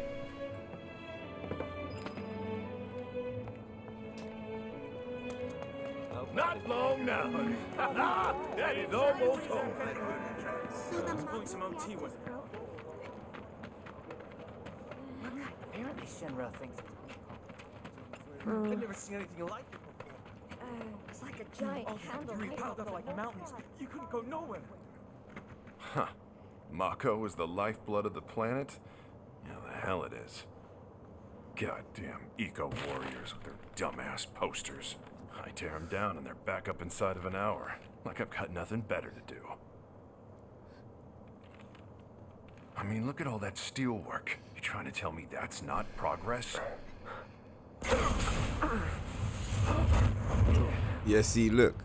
Not long now, honey. That is almost home. Let's bring some OT with her. Apparently Shenra thinks I've never seen anything like it before. It's like a giant candle. Piled up like mountains. You couldn't go nowhere. Huh. Mako is the lifeblood of the planet? Yeah, the hell it is. Goddamn eco-warriors with their dumbass posters. I tear them down and they're back up inside of an hour. Like I've got nothing better to do. I mean, look at all that steel work. You trying to tell me that's not progress? Yeah, see, look.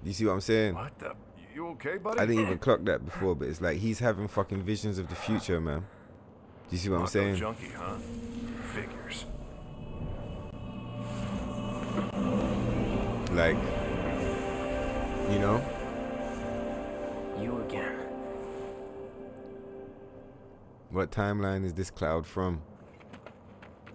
You see what I'm saying? What the? You okay, buddy? I didn't even clock that before, but it's like he's having fucking visions of the future, man. Do you see what I'm saying? Junkie, huh? Figures. Like, you know? You again. What timeline is this cloud from?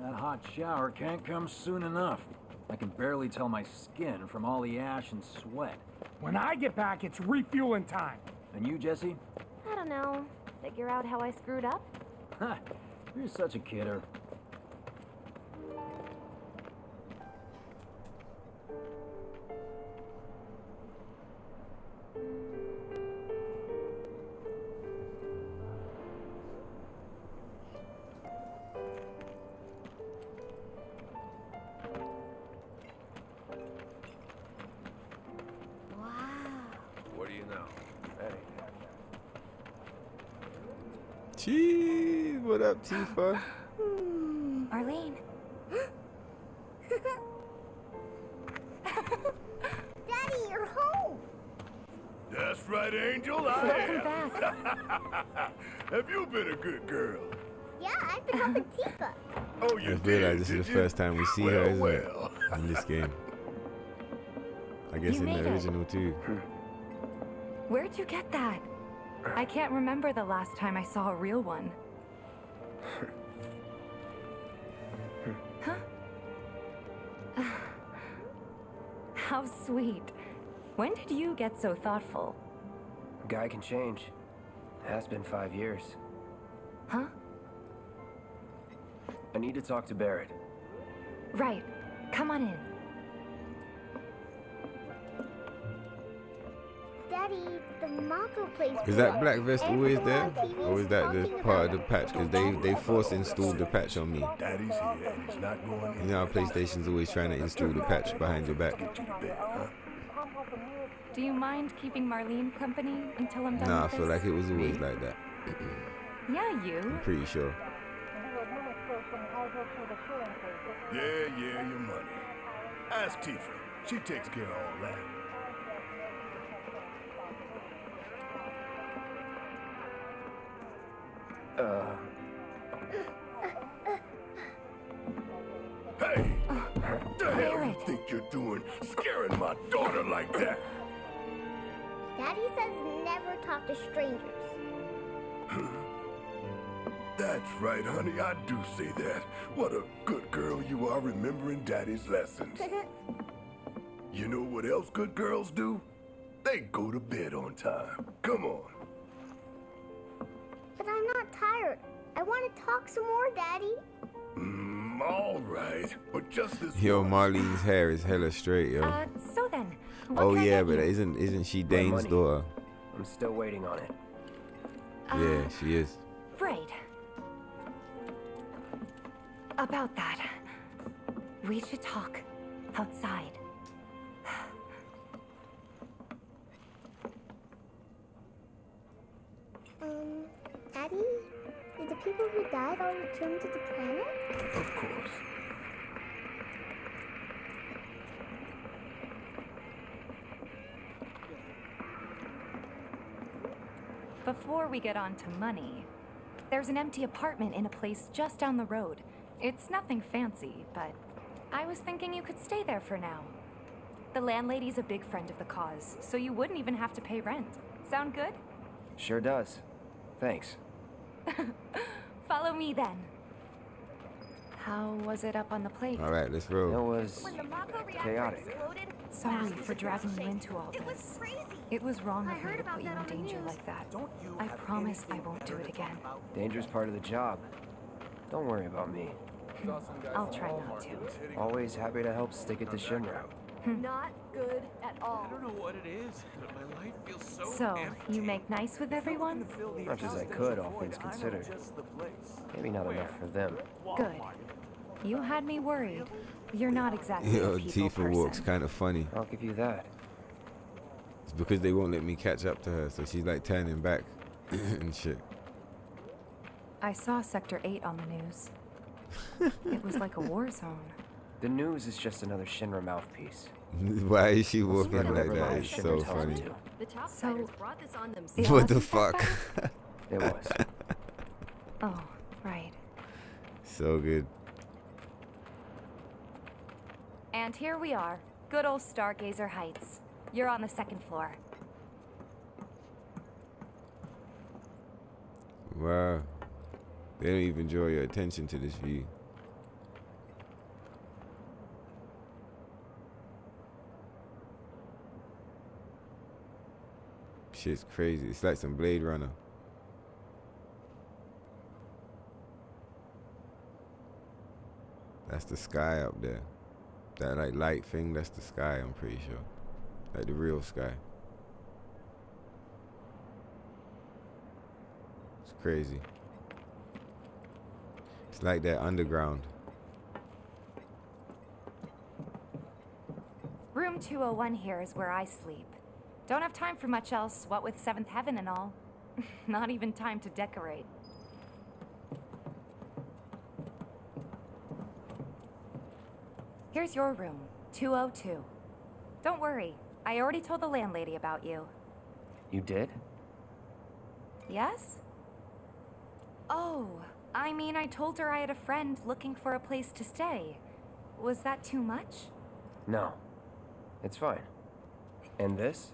That hot shower can't come soon enough. I can barely tell my skin from all the ash and sweat. When I get back, it's refueling time. And you, Jesse? I don't know. Figure out how I screwed up? Ha! You're such a kidder. What do you know? Hey. Jeez, what up, Tifa? Arlene. Daddy, you're home. That's right, Angel. Welcome I am. Have you been a good girl? Yeah, I've been helping Tifa. Oh, I you just realized this did, is the did you? first time we see her, isn't Well. it? In this game. I guess You in made the it. original too. Where'd you get that? I can't remember the last time I saw a real one. Huh? How sweet. When did you get so thoughtful? A guy can change. Has been 5 years. Huh? I need to talk to Barrett. Right. Come on in. Daddy, the Mako place. Is that black vest always there? Or is that the part of the patch? Because they force installed the patch on me. Daddy's here and he's not going You know how PlayStation's always trying to install the patch behind your back? Do you mind keeping Marlene company until I'm done Nah, I with feel this? like it was always like that. Yeah, you. I'm pretty sure. Yeah, your money. Ask Tifa. She takes care of all that. Hey! The hell you Barrett. think you're doing scaring my daughter like that? Daddy says never talk to strangers. That's right, honey. I do say that. What a good girl you are remembering Daddy's lessons. You know what else good girls do? They go to bed on time. Come on. But I'm not tired. I want to talk some more, Daddy. All right. But just this Yo, once. Marlene's hair is hella straight, yo. So then, what Oh can I yeah, get but you? isn't she My Dane's money. daughter? I'm still waiting on it. Yeah, she is. Right. About that, we should talk outside. Daddy, did the people who died all return to the planet? Of course. Before we get on to money, there's an empty apartment in a place just down the road. It's nothing fancy, but I was thinking you could stay there for now. The landlady's a big friend of the cause, so you wouldn't even have to pay rent. Sound good? Sure does. Thanks. Follow me then. How was it up on the plate? All right, let's It roll. was chaotic. Sorry for dragging you into all this. It was wrong of me to put you in danger like that. I promise I won't do it again. Danger's part of the job. Don't worry about me. I'll try not to. Always happy to help stick it to Shinra. Not good at all. I don't know what it is, but my life feels so So, empty. you make nice with everyone? Much as I could, all things considered. Maybe not enough for them. Good. You had me worried. You're not exactly Yo, a people Tifa walks person. kind of funny. I'll give you that. It's because they won't let me catch up to her, so she's like turning back and shit. I saw Sector 8 on the news. It was like a war zone. The news is just another Shinra mouthpiece. Why is she walking Spread like whatever that? lies It's Shinra so tells them funny. to. The top So, fighters brought this on It themselves. What the wasn't that fuck? bad? It was. Oh, right. So good. And here we are. Good old Stargazer Heights. You're on the second floor. Wow. They don't even draw your attention to this view. Shit's crazy. It's like some Blade Runner. That's the sky up there. That like light thing, that's the sky, I'm pretty sure. Like the real sky. It's crazy. It's like that underground. Room 201 here is where I sleep. Don't have time for much else, what with Seventh Heaven and all. Not even time to decorate. Here's your room, 202. Don't worry, I already told the landlady about you. You did? Yes? Oh, I mean, I told her I had a friend looking for a place to stay. Was that too much? No. It's fine. And this?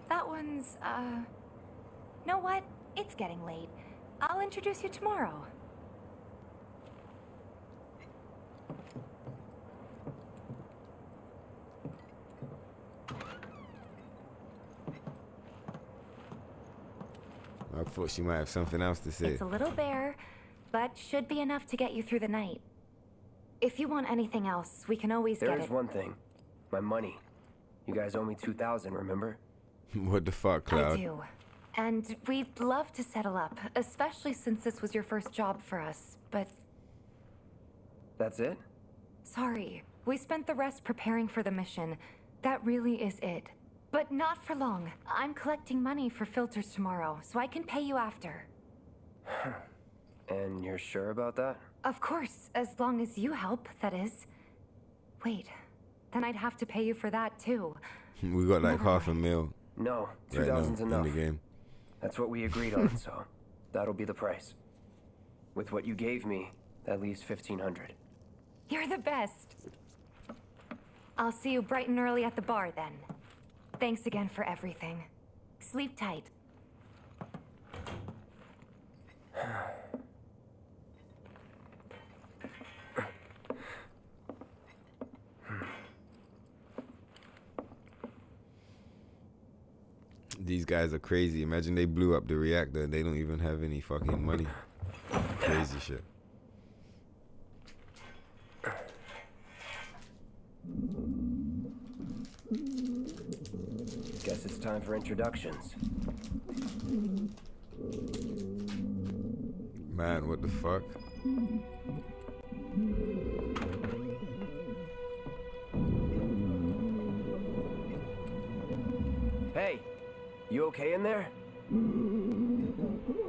That one's, know what? It's getting late. I'll introduce you tomorrow. I thought she might have something else to say. It's a little bare, but should be enough to get you through the night. If you want anything else, we can always get There's it. one thing. My money. You guys owe me 2,000, remember? What the fuck, Cloud? I do. And we'd love to settle up, especially since this was your first job for us, but That's it? sorry. We spent the rest preparing for the mission. That really is it. But not for long. I'm collecting money for filters tomorrow, so I can pay you after. And you're sure about that? Of course, as long as you help, that is. Wait, then I'd have to pay you for that too. We got like Never half a mil No, right now 2,000's in enough. the game. That's what we agreed on, so that'll be the price. With what you gave me, that leaves 1,500. You're the best. I'll see you bright and early at the bar then. Thanks again for everything. Sleep tight. These guys are crazy. Imagine they blew up the reactor and they don't even have any fucking money. Crazy shit. Guess it's time for introductions. Man, what the fuck? Hey, you okay in there?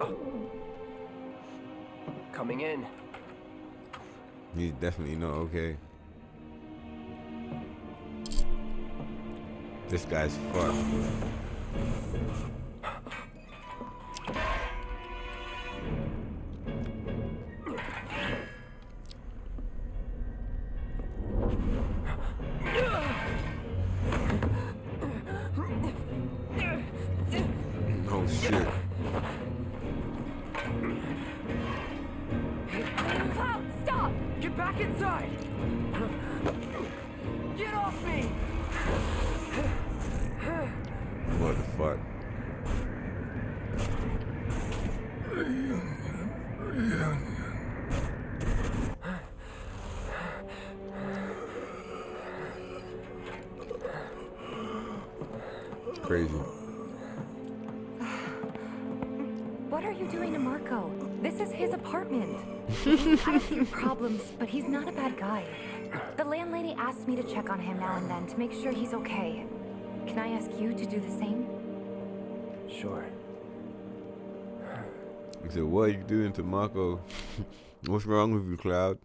Oh. Coming in. He's definitely not okay. This guy's fucked. Oh shit. Get back inside! Get off me! What the fuck? Crazy. What are you doing to Marco? This is his apartment. He's had a few problems, but he's not a bad guy. The landlady asked me to check on him now and then to make sure he's okay. Can I ask you to do the same? Sure. He said, what are you doing to Mako? What's wrong with you, Cloud?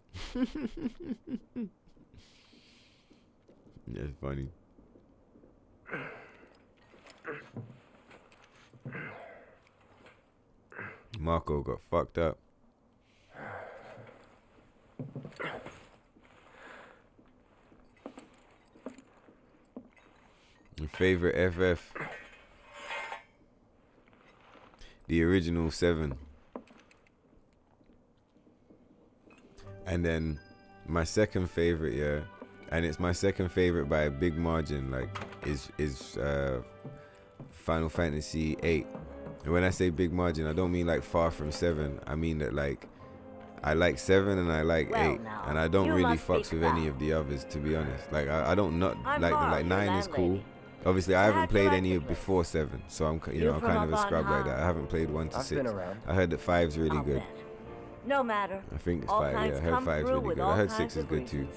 That's funny. Mako got fucked up. Your favorite FF? The original 7. And then my second favorite, yeah, and it's my second favorite by a big margin, like, is Final Fantasy 8. And when I say big margin, I don't mean like far from 7. I mean that, like, I like 7 and I like 8, and I don't really fucks with any of the others, to be honest. Like, I don't not like them. Like 9 is cool. Obviously, I haven't played any of before 7, so I'm kind of a scrub like that. I haven't played 1 to 6. I heard that 5's really good. No matter. I think it's 5. Yeah, I heard 5's really good. I heard 6 is good too.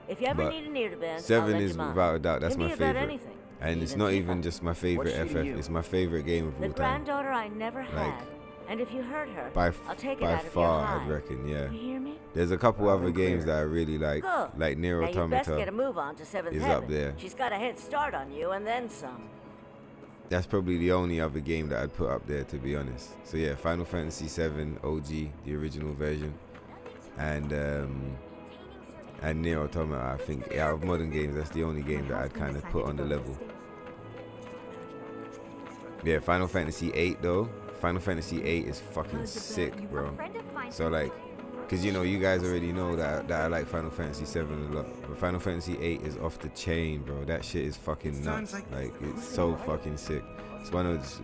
If you ever need an ear to bend, 7 is without a doubt. That's my favorite. And it's not even just my favorite FF. It's my favorite game of all time. The granddaughter I never had. And if you hurt her, I'll take it by out of far, your hide. I'd reckon, yeah. You hear me? There's a couple other games that I really like Nier Now you best get a Automata move on to 7th is Heaven. up there. She's got a head start on you and then some. That's probably the only other game that I'd put up there, to be honest. So yeah, Final Fantasy 7 OG, the original version, and Nier Automata. I think out of modern games, that's the only game that I'd kind of put on the level. Yeah, Final Fantasy 8 though. Final Fantasy 8 is fucking sick, bro. So like, cause you know, you guys already know that I like Final Fantasy 7 a lot, but Final Fantasy 8 is off the chain, bro. That shit is fucking nuts. Like, it's so fucking sick. It's one of the,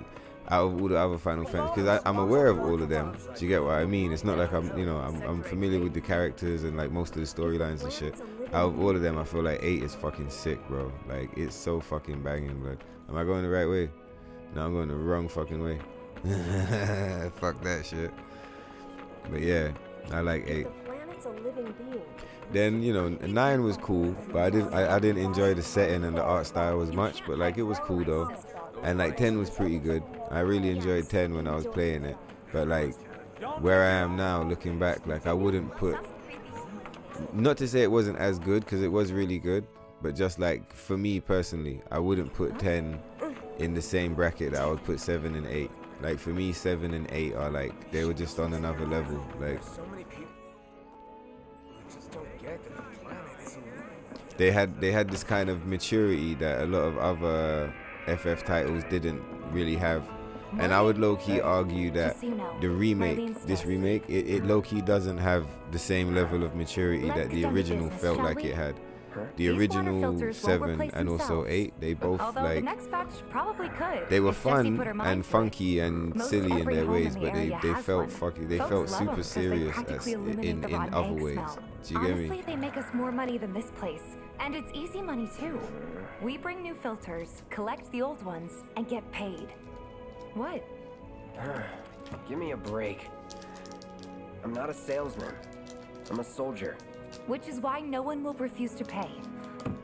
out of all the other Final Fantasy, because I'm aware of all of them. Do you get what I mean? It's not like I'm familiar with the characters and like most of the storylines and shit. Out of all of them, I feel like 8 is fucking sick, bro. Like, it's so fucking banging, blood. Am I going the right way? No, I'm going the wrong fucking way. Fuck that shit. But yeah, I like 8. Then, you know, 9 was cool, but I didn't enjoy the setting and the art style as much, but like, it was cool though. And like 10 was pretty good. I really enjoyed 10 when I was playing it. But like, where I am now, looking back, like, I wouldn't put, not to say it wasn't as good, because it was really good, but just like, for me personally, I wouldn't put 10 in the same bracket that I would put 7 and 8. Like, for me, 7 and 8 are like, they were just on another level. Like, they had this kind of maturity that a lot of other FF titles didn't really have. And I would low-key argue that the remake, this remake, it low-key doesn't have the same level of maturity that the original felt like it had. The original 7 and also 8, they both like, the next batch probably could. They were fun and funky and silly in their ways, but they felt fucking, they felt super serious in other ways. Do you get me? Honestly, they make us more money than this place, and it's easy money too. We bring new filters, collect the old ones, and get paid. What? Give me a break. I'm not a salesman. I'm a soldier. Which is why no one will refuse to pay.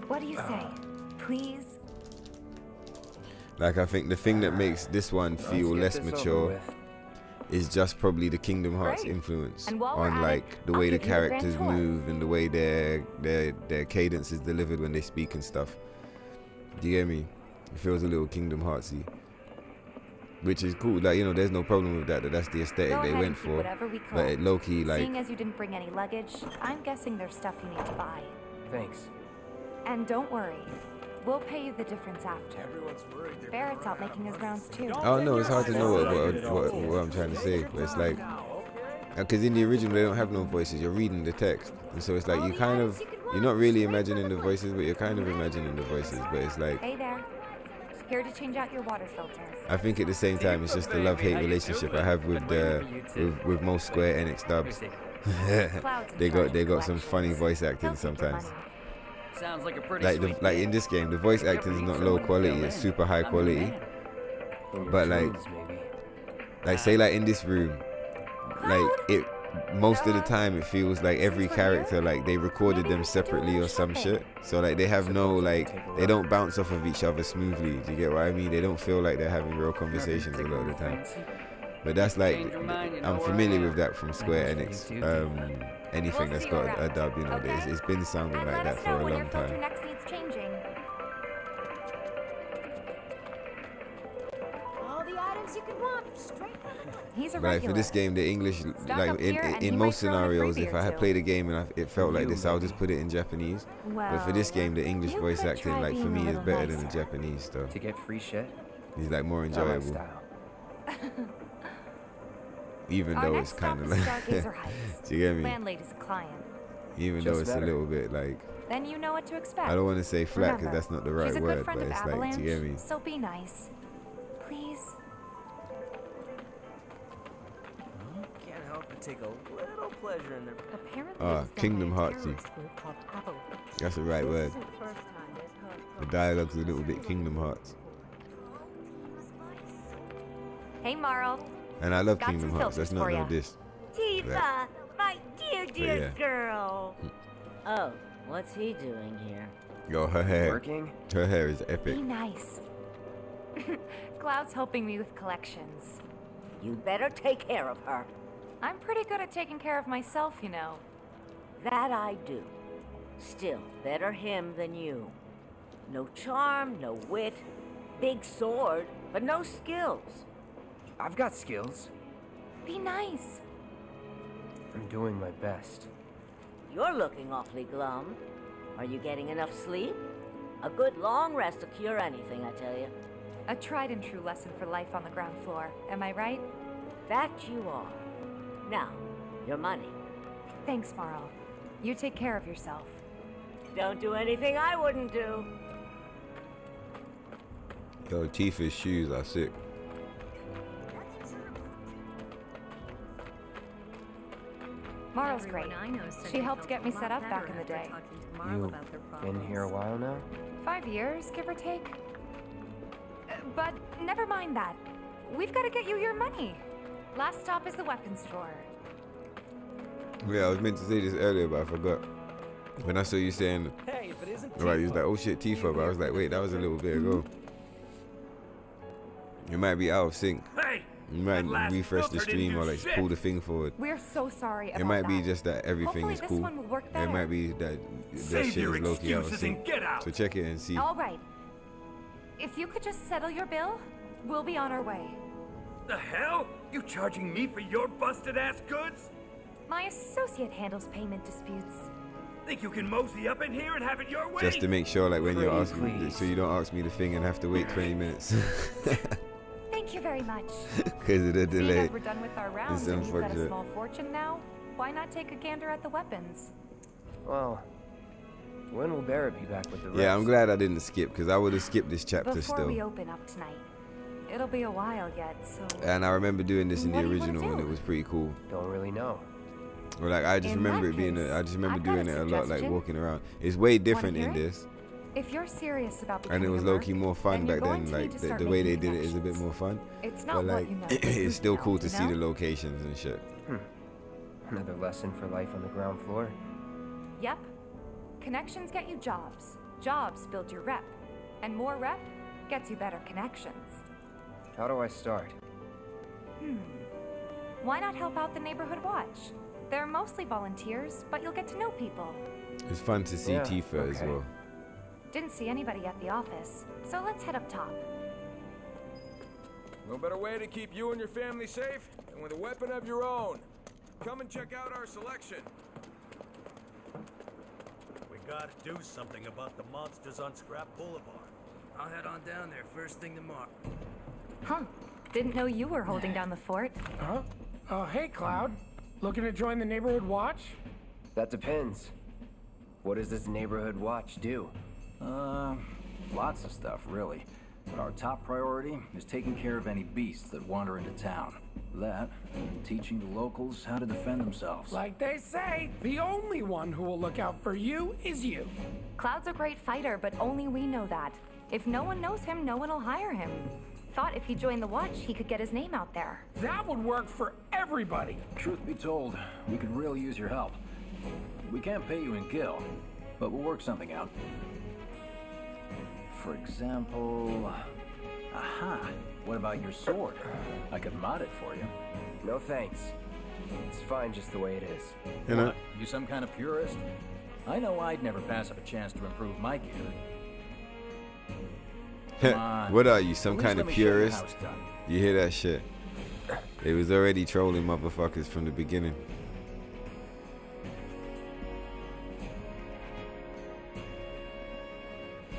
What do you say? Please? Like, I think the thing that makes this one feel less mature is just probably the Kingdom Hearts influence on like the way the characters move and the way their cadence is delivered when they speak and stuff. Do you get me? It feels a little Kingdom Heartsy, which is cool. Like, you know, there's no problem with that. That's the aesthetic they went for. But it low-key, like, seeing as you didn't bring any luggage, I'm guessing there's stuff you need to buy. Thanks. And don't worry, we'll pay you the difference after. Barrett's out making his rounds too. I don't know. It's hard to know what I'm trying to say. But it's like, because in the original they don't have no voices. You're reading the text, and so it's like you're not really imagining the voices, but you're kind of imagining the voices. But it's like, Hey there. Here to change out your water filters. I think at the same time it's just the love-hate relationship I have with with most Square Enix dubs. they got some funny voice acting sometimes. Sounds like a pretty Like in this game, the voice acting is not low quality; it's super high quality. But like say like in this room, like it most of the time it feels like every character like they recorded them separately or some shit. So like they have no like they don't bounce off of each other smoothly. Do you get what I mean? They don't feel like they're having real conversations a lot of the time. But that's like I'm familiar with that from Square Enix. Anything that's got a dub, you know, it's been sounding like that for a long time. All the items you could want, straight from But like for this game, the English, like in most scenarios, if I had played a game and it felt like this, I'll just put it in Japanese. But for this game, the English voice acting, like for me, is better than the Japanese stuff. To get free shit? He's like more enjoyable. Even though it's kind of like, do you get me? Landlady's a client. Even though it's a little bit like, Then you know what to expect. I don't want to say flat because Remember, that's not the right she's a good word, friend but of it's like, do you get me? So be nice. Please. Can't help but take a little pleasure in their... Ah, Kingdom Heartsy. That's the right word. The dialogue's a little bit Kingdom Hearts. Hey, Marl. And I love Got Kingdom some Hearts. That's not filters no for ya. diss. Tifa, my dear, dear yeah. girl. Oh, what's he doing here? Yo, her hair. Working? Her hair is epic. Be nice. Cloud's helping me with collections. You'd better take care of her. I'm pretty good at taking care of myself, you know. That I do. Still, better him than you. No charm, no wit, big sword, but no skills. I've got skills. Be nice. I'm doing my best. You're looking awfully glum. Are you getting enough sleep? A good long rest will cure anything, I tell you. A tried and true lesson for life on the ground floor. Am I right? That you are. Now, your money. Thanks, Marl. You take care of yourself. Don't do anything I wouldn't do. Yo, Tifa's shoes are sick. Marl's great. She helped get me set up back in the day. You been here a while now? 5 years, give or take. But never mind that. We've got to get you your money. Last stop is the weapons store. Yeah, I was meant to say this earlier, but I forgot. When I saw you saying, hey, if it isn't right, you was like, oh shit, Tifa, but I was like, wait, that was a little bit ago. You might be out of sync. Hey! You might refresh the stream or like pull the thing forward. We're so sorry about that. It might be just that everything Hopefully is this cool. one will work It better. might be that shit your is low-key out of excuses sync. and get out. So check it and see. All right. If you could just settle your bill, we'll be on our way. The hell? You charging me for your busted-ass goods? My associate handles payment disputes. Think you can mosey up in here and have it your way? Just to make sure, like when you're asking, so you don't ask me the thing and have to wait 20 minutes. Thank you very much. Because of the Seeing delay. as we're done with our rounds and you've got a small fortune now, why not take a gander at the weapons? Well, when will Barrett be back with the rest? Yeah, I'm glad I didn't skip because I would have skipped this chapter Before still. we open up tonight. It'll be a while yet, so... And I remember doing this in the What do you wanna original and do? it was pretty cool. Don't really know. Or like I just In remember that it being, case, I just remember I've got doing a it a lot, like suggestion. walking around. It's way different hear in it? this. If you're serious about And it becoming was a low merc, key more fun then you're back going then. to need Like to start the way they making did it is a bit more fun. It's not But what like you know, it's still now, cool to you see know? the locations and shit. Another lesson for life on the ground floor. Yep. Connections get you jobs. Jobs build your rep. And more rep gets you better connections. How do I start? Why not help out the neighborhood watch? They're mostly volunteers, but you'll get to know people. It's fun to see Yeah, Tifa as okay. well. Didn't see anybody at the office, so let's head up top. No better way to keep you and your family safe than with a weapon of your own. Come and check out our selection. We gotta do something about the monsters on Scrap Boulevard. I'll head on down there first thing tomorrow. Huh. Didn't know you were holding down the fort. Huh? Oh, hey, Cloud. Looking to join the neighborhood watch? That depends. What does this neighborhood watch do? Lots of stuff, really. But our top priority is taking care of any beasts that wander into town. That, and teaching the locals how to defend themselves. Like they say, the only one who will look out for you is you. Cloud's a great fighter, but only we know that. If no one knows him, no one will hire him. Thought if he joined the watch, he could get his name out there. That would work for everybody. Truth be told, we could really use your help. We can't pay you in gil, but we'll work something out. For example... Aha! What about your sword? I could mod it for you. No thanks. It's fine just the way it is. You know? What, you some kind of purist? I know I'd never pass up a chance to improve my gear. Come on. What are you, some At least kind let of me show you how purist? it's done. You hear that shit? They was already trolling motherfuckers from the beginning.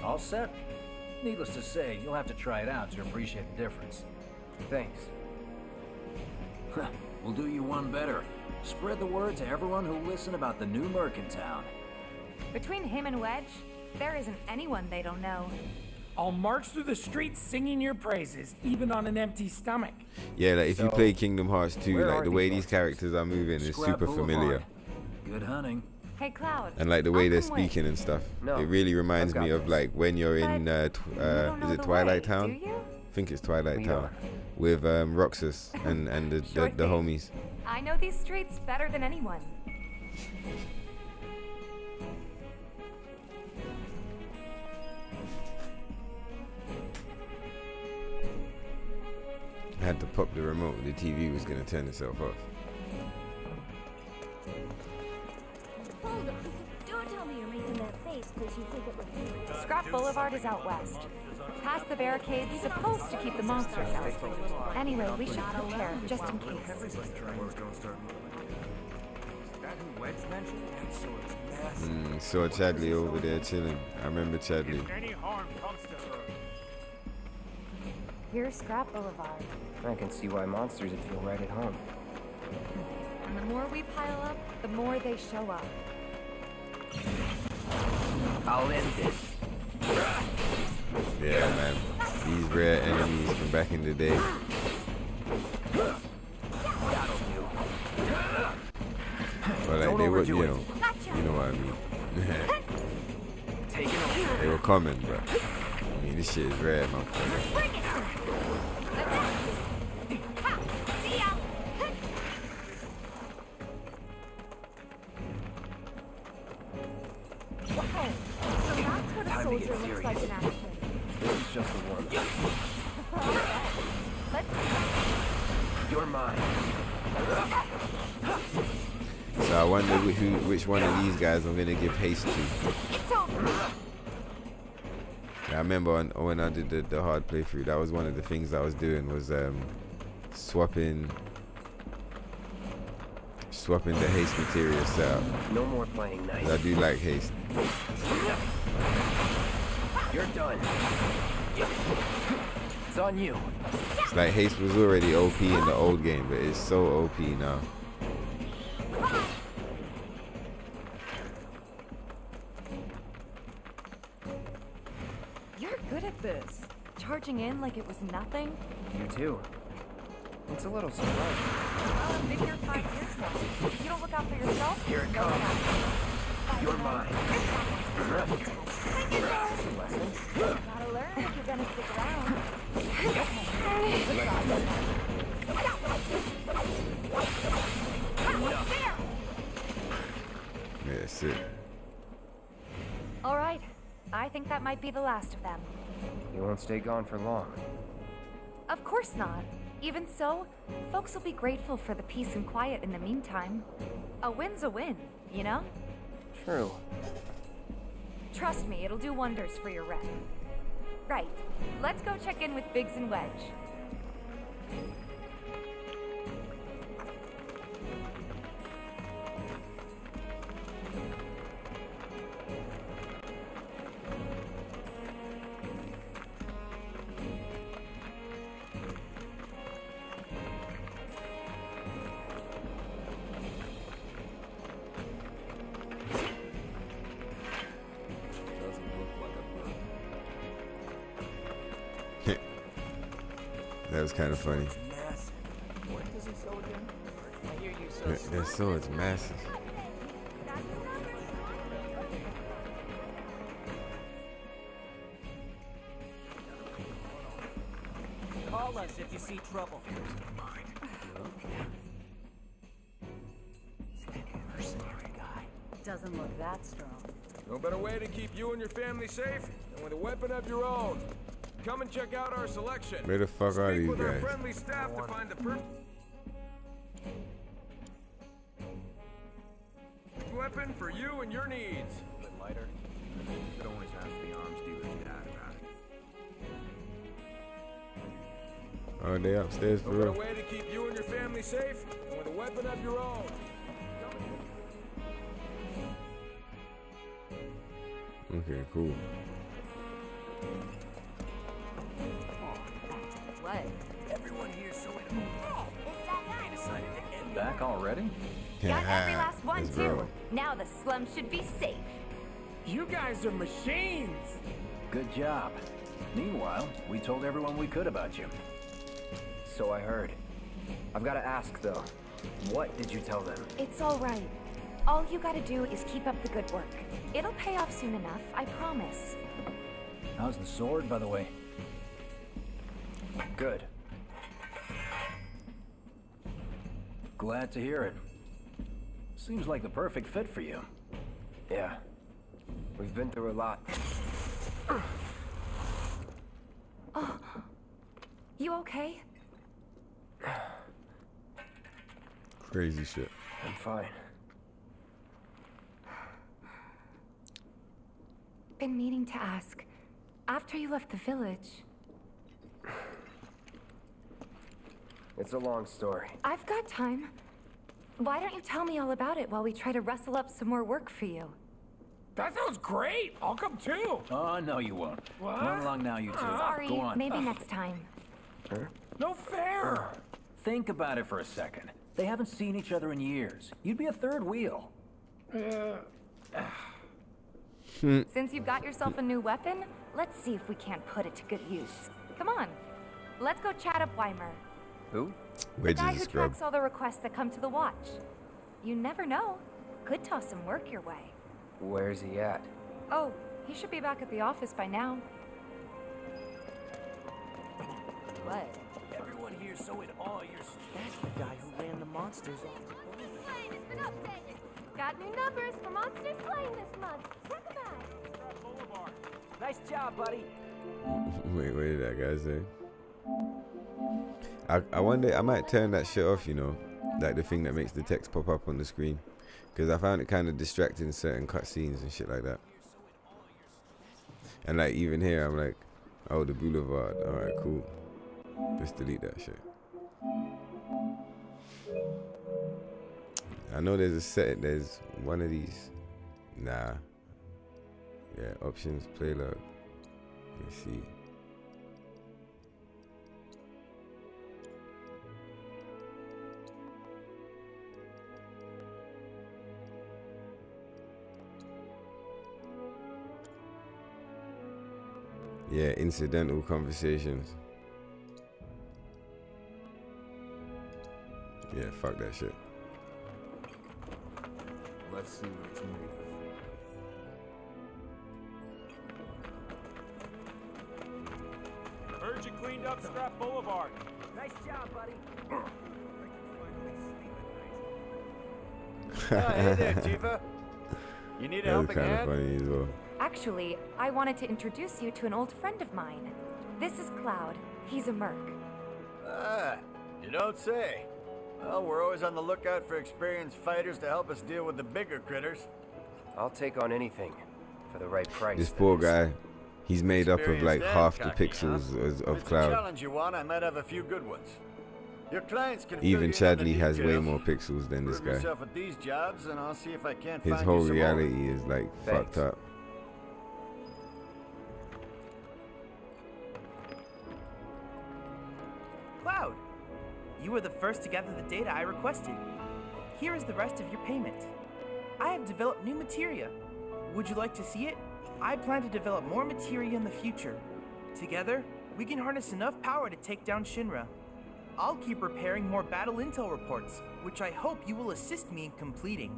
All set? Needless to say, you'll have to try it out to appreciate the difference. Thanks. We'll do you one better. Spread the word to everyone who'll listen about the new merc in town. Between him and Wedge, there isn't anyone they don't know. I'll march through the streets singing your praises, even on an empty stomach. Yeah, like if you So, play Kingdom Hearts 2, where like are the way these these characters are moving is Scrap super Boulevard. familiar. Good hunting. Hey, Cloud. And like the way I'll they're come with. speaking and stuff. No, It really reminds I've me got of this. like when you're in, don't is know it the Twilight way, Town? do you? I think it's Twilight We Town. With Roxas and Sure the thing. homies. I know these streets better than anyone. I had to pop the remote. The TV was gonna turn itself off. Hold on. Don't tell me you're making that face because you think it would be. Scrap Boulevard is out west. Past the barricades, supposed to keep the monsters out. Anyway, we should prepare, just in case. Saw Chadley over there chilling. I remember Chadley. Any harm comes to her. Here's Scrap Boulevard. I can see why monsters would feel right at home. And the more we pile up, the more they show up. I'll end this. Yeah, man. These rare enemies from back in the day. That'll do. But like Don't they were, overdo you it. know, you know what I mean. Take it over. They were coming, but I mean this shit is rare, motherfucker. Bring it! See ya! Wow, so that's what a Time to get soldier looks like serious. in action. This is just a warm-up. Let's You're mine. So I wonder which one of these guys I'm gonna give haste to. It's over. I remember when I did the hard playthrough, that was one of the things I was doing was swapping the haste material setup. No more playing nice. 'Cause I do like haste. You're done. It's on you. It's like haste was already OP in the old game, but it's so OP now. You're good at this. Charging in like it was nothing. You too. It's a little surprising. Well, I've been here 5 years now. You don't look out for yourself? Here it No comes. one else. You're mine. Gotta learn if you're gonna stick around. Yeah, that's it. All right. I think that might be the last of them. You won't stay gone for long. Of course not. Even so, folks will be grateful for the peace and quiet in the meantime. A win's a win, you know? True. Trust me, it'll do wonders for your rep. Right. Let's go check in with Biggs and Wedge. That was kind of funny. What does he sell again? I hear you sell That sword's massive. Call us if you see trouble. Doesn't look that strong. No better way to keep you and your family safe than with a weapon of your own. Come and check out our selection. Where the fuck are Speak these with our guys? friendly staff to find the perfect weapon for you and your needs. A bit lighter. You could always ask the arms dealer's dad about it. Oh, they upstairs for No better real. way to keep you and your family safe than with a weapon of your own. Okay, cool. What? Everyone here so it they decided to end Back already? Got every last one, Let's too. go. Now the slum should be safe. You guys are machines. Good job. Meanwhile, we told everyone we could about you. So I heard. I've got to ask, though. What did you tell them? It's all right. All you gotta do is keep up the good work. It'll pay off soon enough, I promise. How's the sword, by the way? Good. Glad to hear it. Seems like the perfect fit for you. Yeah. We've been through a lot. Oh. You okay? Crazy shit. I'm fine. Been meaning to ask. After you left the village... It's a long story. I've got time. Why don't you tell me all about it while we try to rustle up some more work for you? That sounds great. I'll come too. Oh, no, you won't. What? Run along now, you two. Sorry, Go on. maybe next time. Huh? No fair. Think about it for a second. They haven't seen each other in years. You'd be a third wheel. Since you've got yourself a new weapon, let's see if we can't put it to good use. Come on. Let's go chat up Weimer. Who? The guy who tracks all the requests that come to the watch. You never know. Could toss some work your way. Where's he at? Oh, he should be back at the office by now. What? Everyone here so in awe you're... That's the guy who ran the monsters off the boat. Got new numbers for monster slaying this month. Check them out. Nice job, buddy. Wait, what did that guy say? I wonder, I might turn that shit off, you know, like the thing that makes the text pop up on the screen, because I found it kind of distracting in certain cutscenes and shit like that. And like even here, I'm like, oh, the boulevard. All right, cool. Let's delete that shit. I know there's a set. There's one of these. Nah. Yeah, options, play log. Let's see. Yeah, incidental conversations. Yeah, fuck that shit. Let's see what it's made of. Heard you cleaned up Scrap Boulevard. Nice job, buddy. Hey there, Tifa. You need a That was helping kind of hand? funny as well. Actually, I wanted to introduce you to an old friend of mine. This is Cloud. He's a merc. Ah, you don't say. Well, we're always on the lookout for experienced fighters to help us deal with the bigger critters. I'll take on anything for the right price. This poor guy, he's made up of like Experienced and half the cocky, pixels If of it's a Cloud. challenge you want, I might have a few good ones. Your clients can fill Even you in on the Chadley has way details. more pixels than this Prove guy. yourself at these jobs, and I'll see if I can't His find whole you some reality is like fucked up. Cloud, you were the first to gather the data I requested. Here is the rest of your payment. I have developed new materia. Would you like to see it? I plan to develop more materia in the future. Together, we can harness enough power to take down Shinra. I'll keep preparing more battle intel reports, which I hope you will assist me in completing.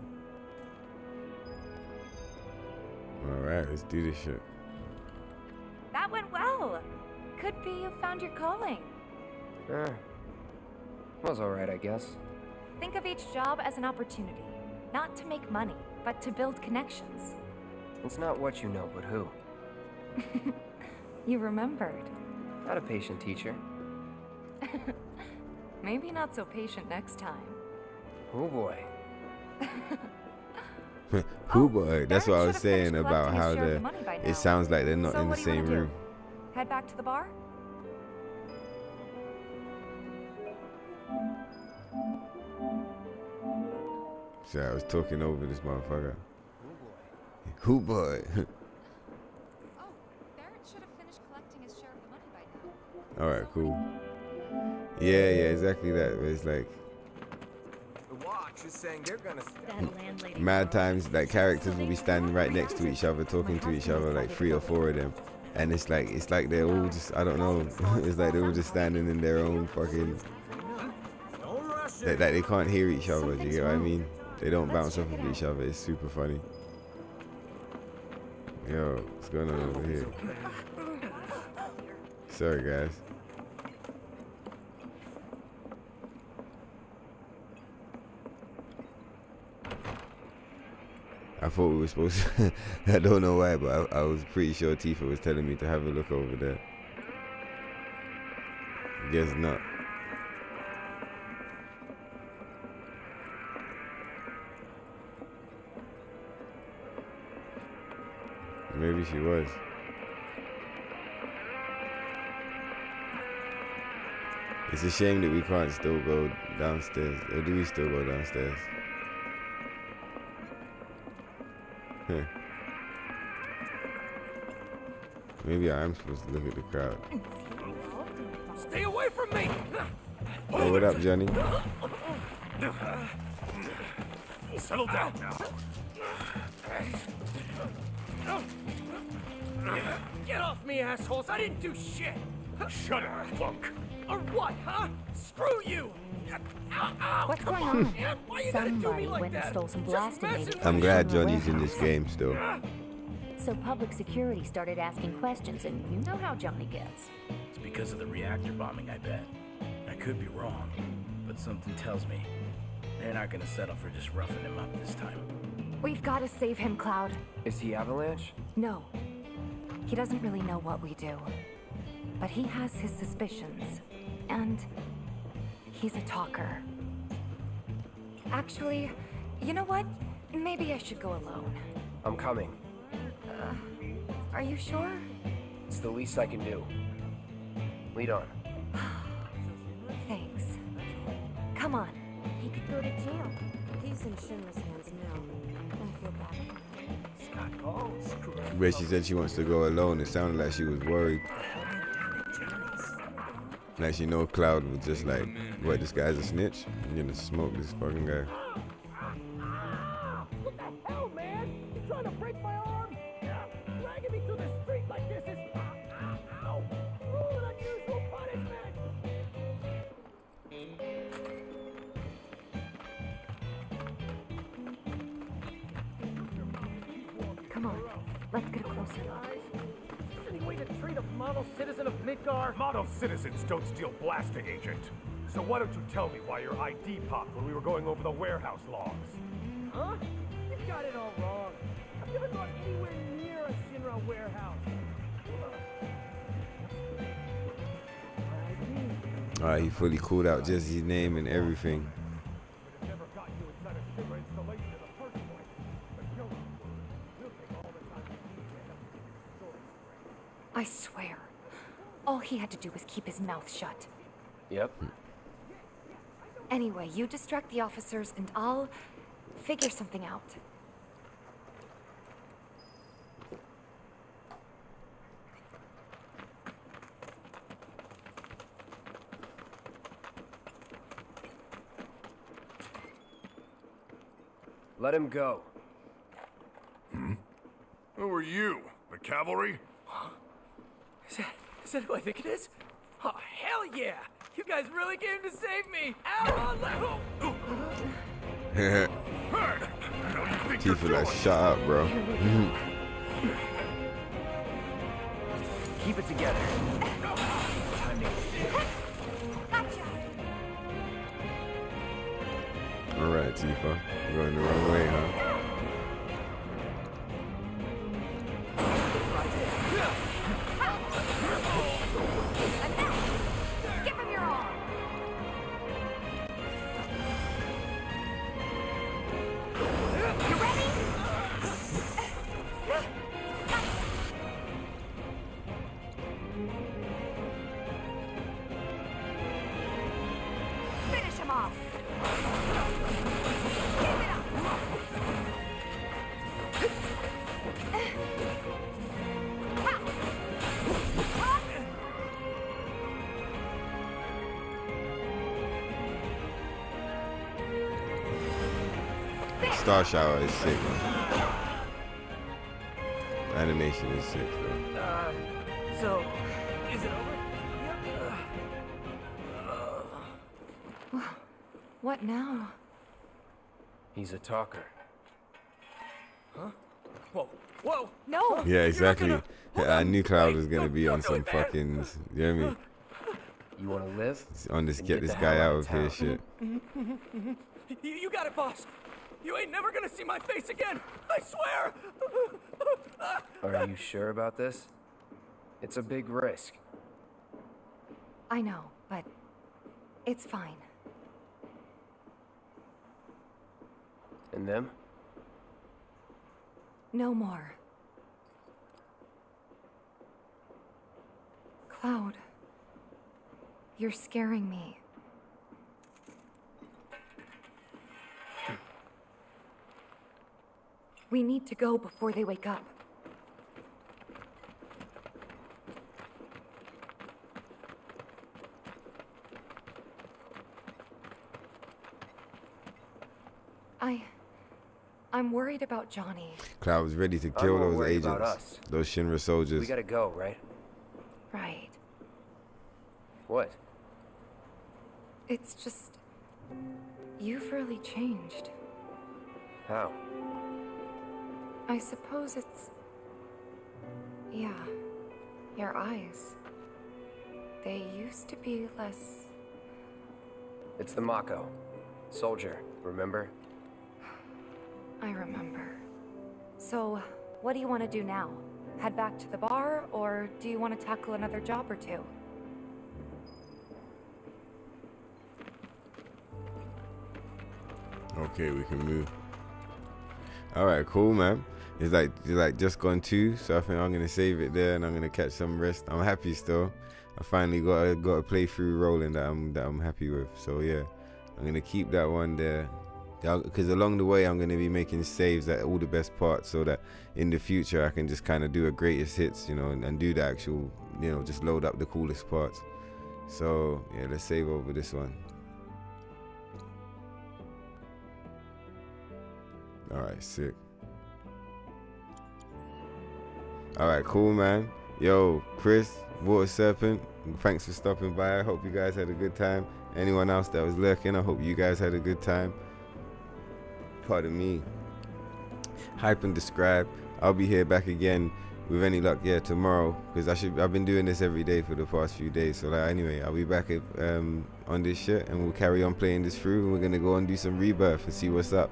Alright, let's do this shit. That went well. Could be you found your calling. Was alright, I guess. Think of each job as an opportunity. Not to make money, but to build connections. It's not what you know, but who. You remembered. Not a patient teacher. Maybe not so patient next time. Oh boy. Who boy? That's what I was saying about how it sounds like they're not in the same room. Head back to the bar? So I was talking over this motherfucker. Who boy? Alright, cool. Yeah, exactly that. It's like The watch is saying they're gonna mad times, like characters will be standing right next to each other, talking to each other, like 3 or 4 of them, and it's like they're all just, I don't know, it's like they're all just standing in their own fucking, like they can't hear each other. Do you get what I mean? They don't bounce off of each other. It's super funny. Yo, what's going on over here? Sorry, guys. I thought we were supposed to, I don't know why, but I was pretty sure Tifa was telling me to have a look over there. Guess not. Maybe she was. It's a shame that we can't still go downstairs. Or do we still go downstairs? Huh. Maybe I am supposed to look at the crowd. Stay away from me! Oh, what up, Johnny? Settle down now. Get off me, assholes! I didn't do shit! Shut up, punk! Or what, huh? Screw you! What's going on? Why you gotta do me Somebody like went and that? stole some Just blasting messing baby. I'm glad Johnny's in this game still. So public security started asking questions, and you know how Johnny gets. It's because of the reactor bombing, I bet. I could be wrong, but something tells me they're not gonna settle for just roughing him up this time. We've got to save him, Cloud. Is he Avalanche? No. He doesn't really know what we do. But he has his suspicions. And he's a talker. Actually, you know what? Maybe I should go alone. I'm coming. Are you sure? It's the least I can do. Lead on. Thanks. Come on. He could go to jail. He's in Shinra's hands now. I feel bad for him. Where she said she wants to go alone, it sounded like she was worried. Like she know Cloud was just like, what, this guy's a snitch? I'm gonna smoke this fucking guy. What the hell, man? You trying to break my arm? Dragging me through the street like this is... Ow! Cruel and unusual punishment! Come on. Let's get a closer look. Any way to treat a model citizen of Midgar? Model citizens don't steal blasting, Agent. So why don't you tell me why your ID popped when we were going over the warehouse logs? Huh? You've got it all wrong. I've never gone anywhere near a Shinra warehouse. Alright, he fully called out just his name and everything. I swear. All he had to do was keep his mouth shut. Yep. Anyway, you distract the officers and I'll figure something out. Let him go. Who are you? The cavalry? Is that who I think it is? Oh, hell yeah! You guys really came to save me! Ow! Tifa, like, shut up, bro. Keep it together. Alright, Tifa. We're going the wrong way, huh? Give him your all. You ready? Finish him off. Keep it up. Star Shower is sick, man. Animation is sick, though. So, is it over? What now? He's a talker. Huh? Whoa, whoa! No! Yeah, exactly. I knew Cloud was gonna be on some fucking, you know what I mean? You want to live? On this get this guy out of here shit. You got it, boss. You ain't never gonna see my face again. I swear. Are you sure about this? It's a big risk. I know, but it's fine. And them? No more. Cloud, you're scaring me. We need to go before they wake up. I'm worried about Johnny. Cloud was ready to kill more those worried about agents, us. those Shinra soldiers. We gotta go, right? Right. What? It's just... you've really changed. How? I suppose it's... yeah, your eyes. They used to be less... It's the Mako. Soldier, remember? I remember. So, what do you want to do now? Head back to the bar, or do you want to tackle another job or two? Okay, we can move. Alright, cool, man. It's like just gone 2, so I think I'm gonna save it there and I'm gonna catch some rest. I'm happy still. I finally got a playthrough rolling that I'm happy with. So yeah, I'm gonna keep that one there. Because along the way I'm going to be making saves at all the best parts so that in the future I can just kind of do a greatest hits, you know, and do the actual, you know, just load up the coolest parts. So yeah, let's save over this one. Alright, sick. Alright, cool, man. Yo, Chris, Water Serpent, thanks for stopping by. I hope you guys had a good time. Anyone else that was lurking, I hope you guys had a good time. Pardon me. Hype and describe. I'll be here back again with any luck, yeah, tomorrow, because I've been doing this every day for the past few days. So like, anyway, I'll be back on this shit, and we'll carry on playing this through, and we're gonna go and do some rebirth and see what's up.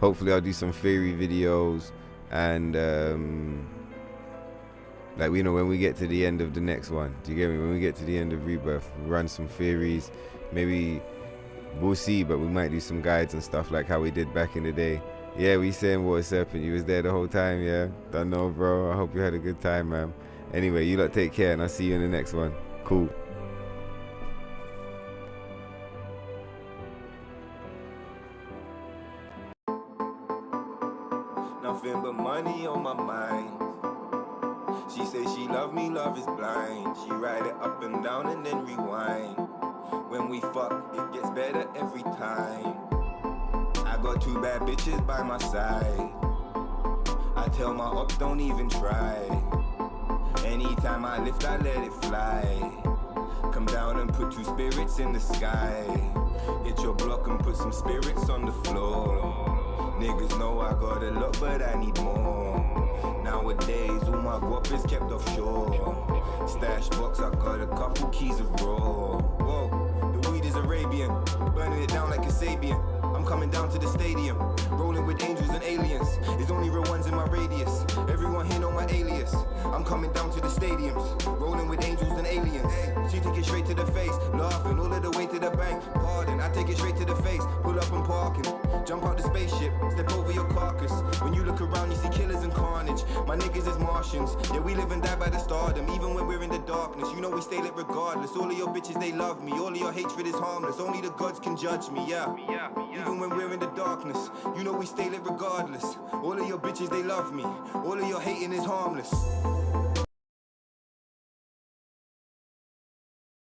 Hopefully I'll do some theory videos, and like, you know, when we get to the end of the next one, do you get me? When we get to the end of rebirth, we'll run some theories, maybe. We'll see, but we might do some guides and stuff like how we did back in the day. Yeah, we saying Water Serpent, you was there the whole time, yeah? Don't know, bro. I hope you had a good time, man. Anyway, you lot take care, and I'll see you in the next one. Cool. Nothing but money on my mind. She say she love me, love is blind. She ride it up and down and then rewind. When we fuck, it gets better every time. I got 2 bad bitches by my side. I tell my ops don't even try. Anytime I lift, I let it fly. Come down and put 2 spirits in the sky. Hit your block and put some spirits on the floor. Niggas know I got a lot, but I need more. Nowadays, all my guap is kept offshore. Stash box, I got a couple keys of raw. Whoa, the weed is Arabian, burning it down like a Sabian. I'm coming down to the stadium, rolling with angels and aliens. There's only real ones in my radius. Everyone here know my alias. I'm coming down to the stadiums, rolling with angels and aliens. She take it straight to the face, laughing all of the way to the bank. Pardon, I take it straight to the face, pull up and parking. Jump out the spaceship, step over your carcass. When you look around, you see killers and carnage. My niggas is Martians, yeah, we live and die by the stardom. Even when we're in the darkness, you know we stay lit regardless. All of your bitches, they love me. All of your hatred is harmless. Only the gods can judge me, yeah. Even when we're in the darkness, you know we stay lit regardless. All of your bitches, they love me. All of your hating is harmless.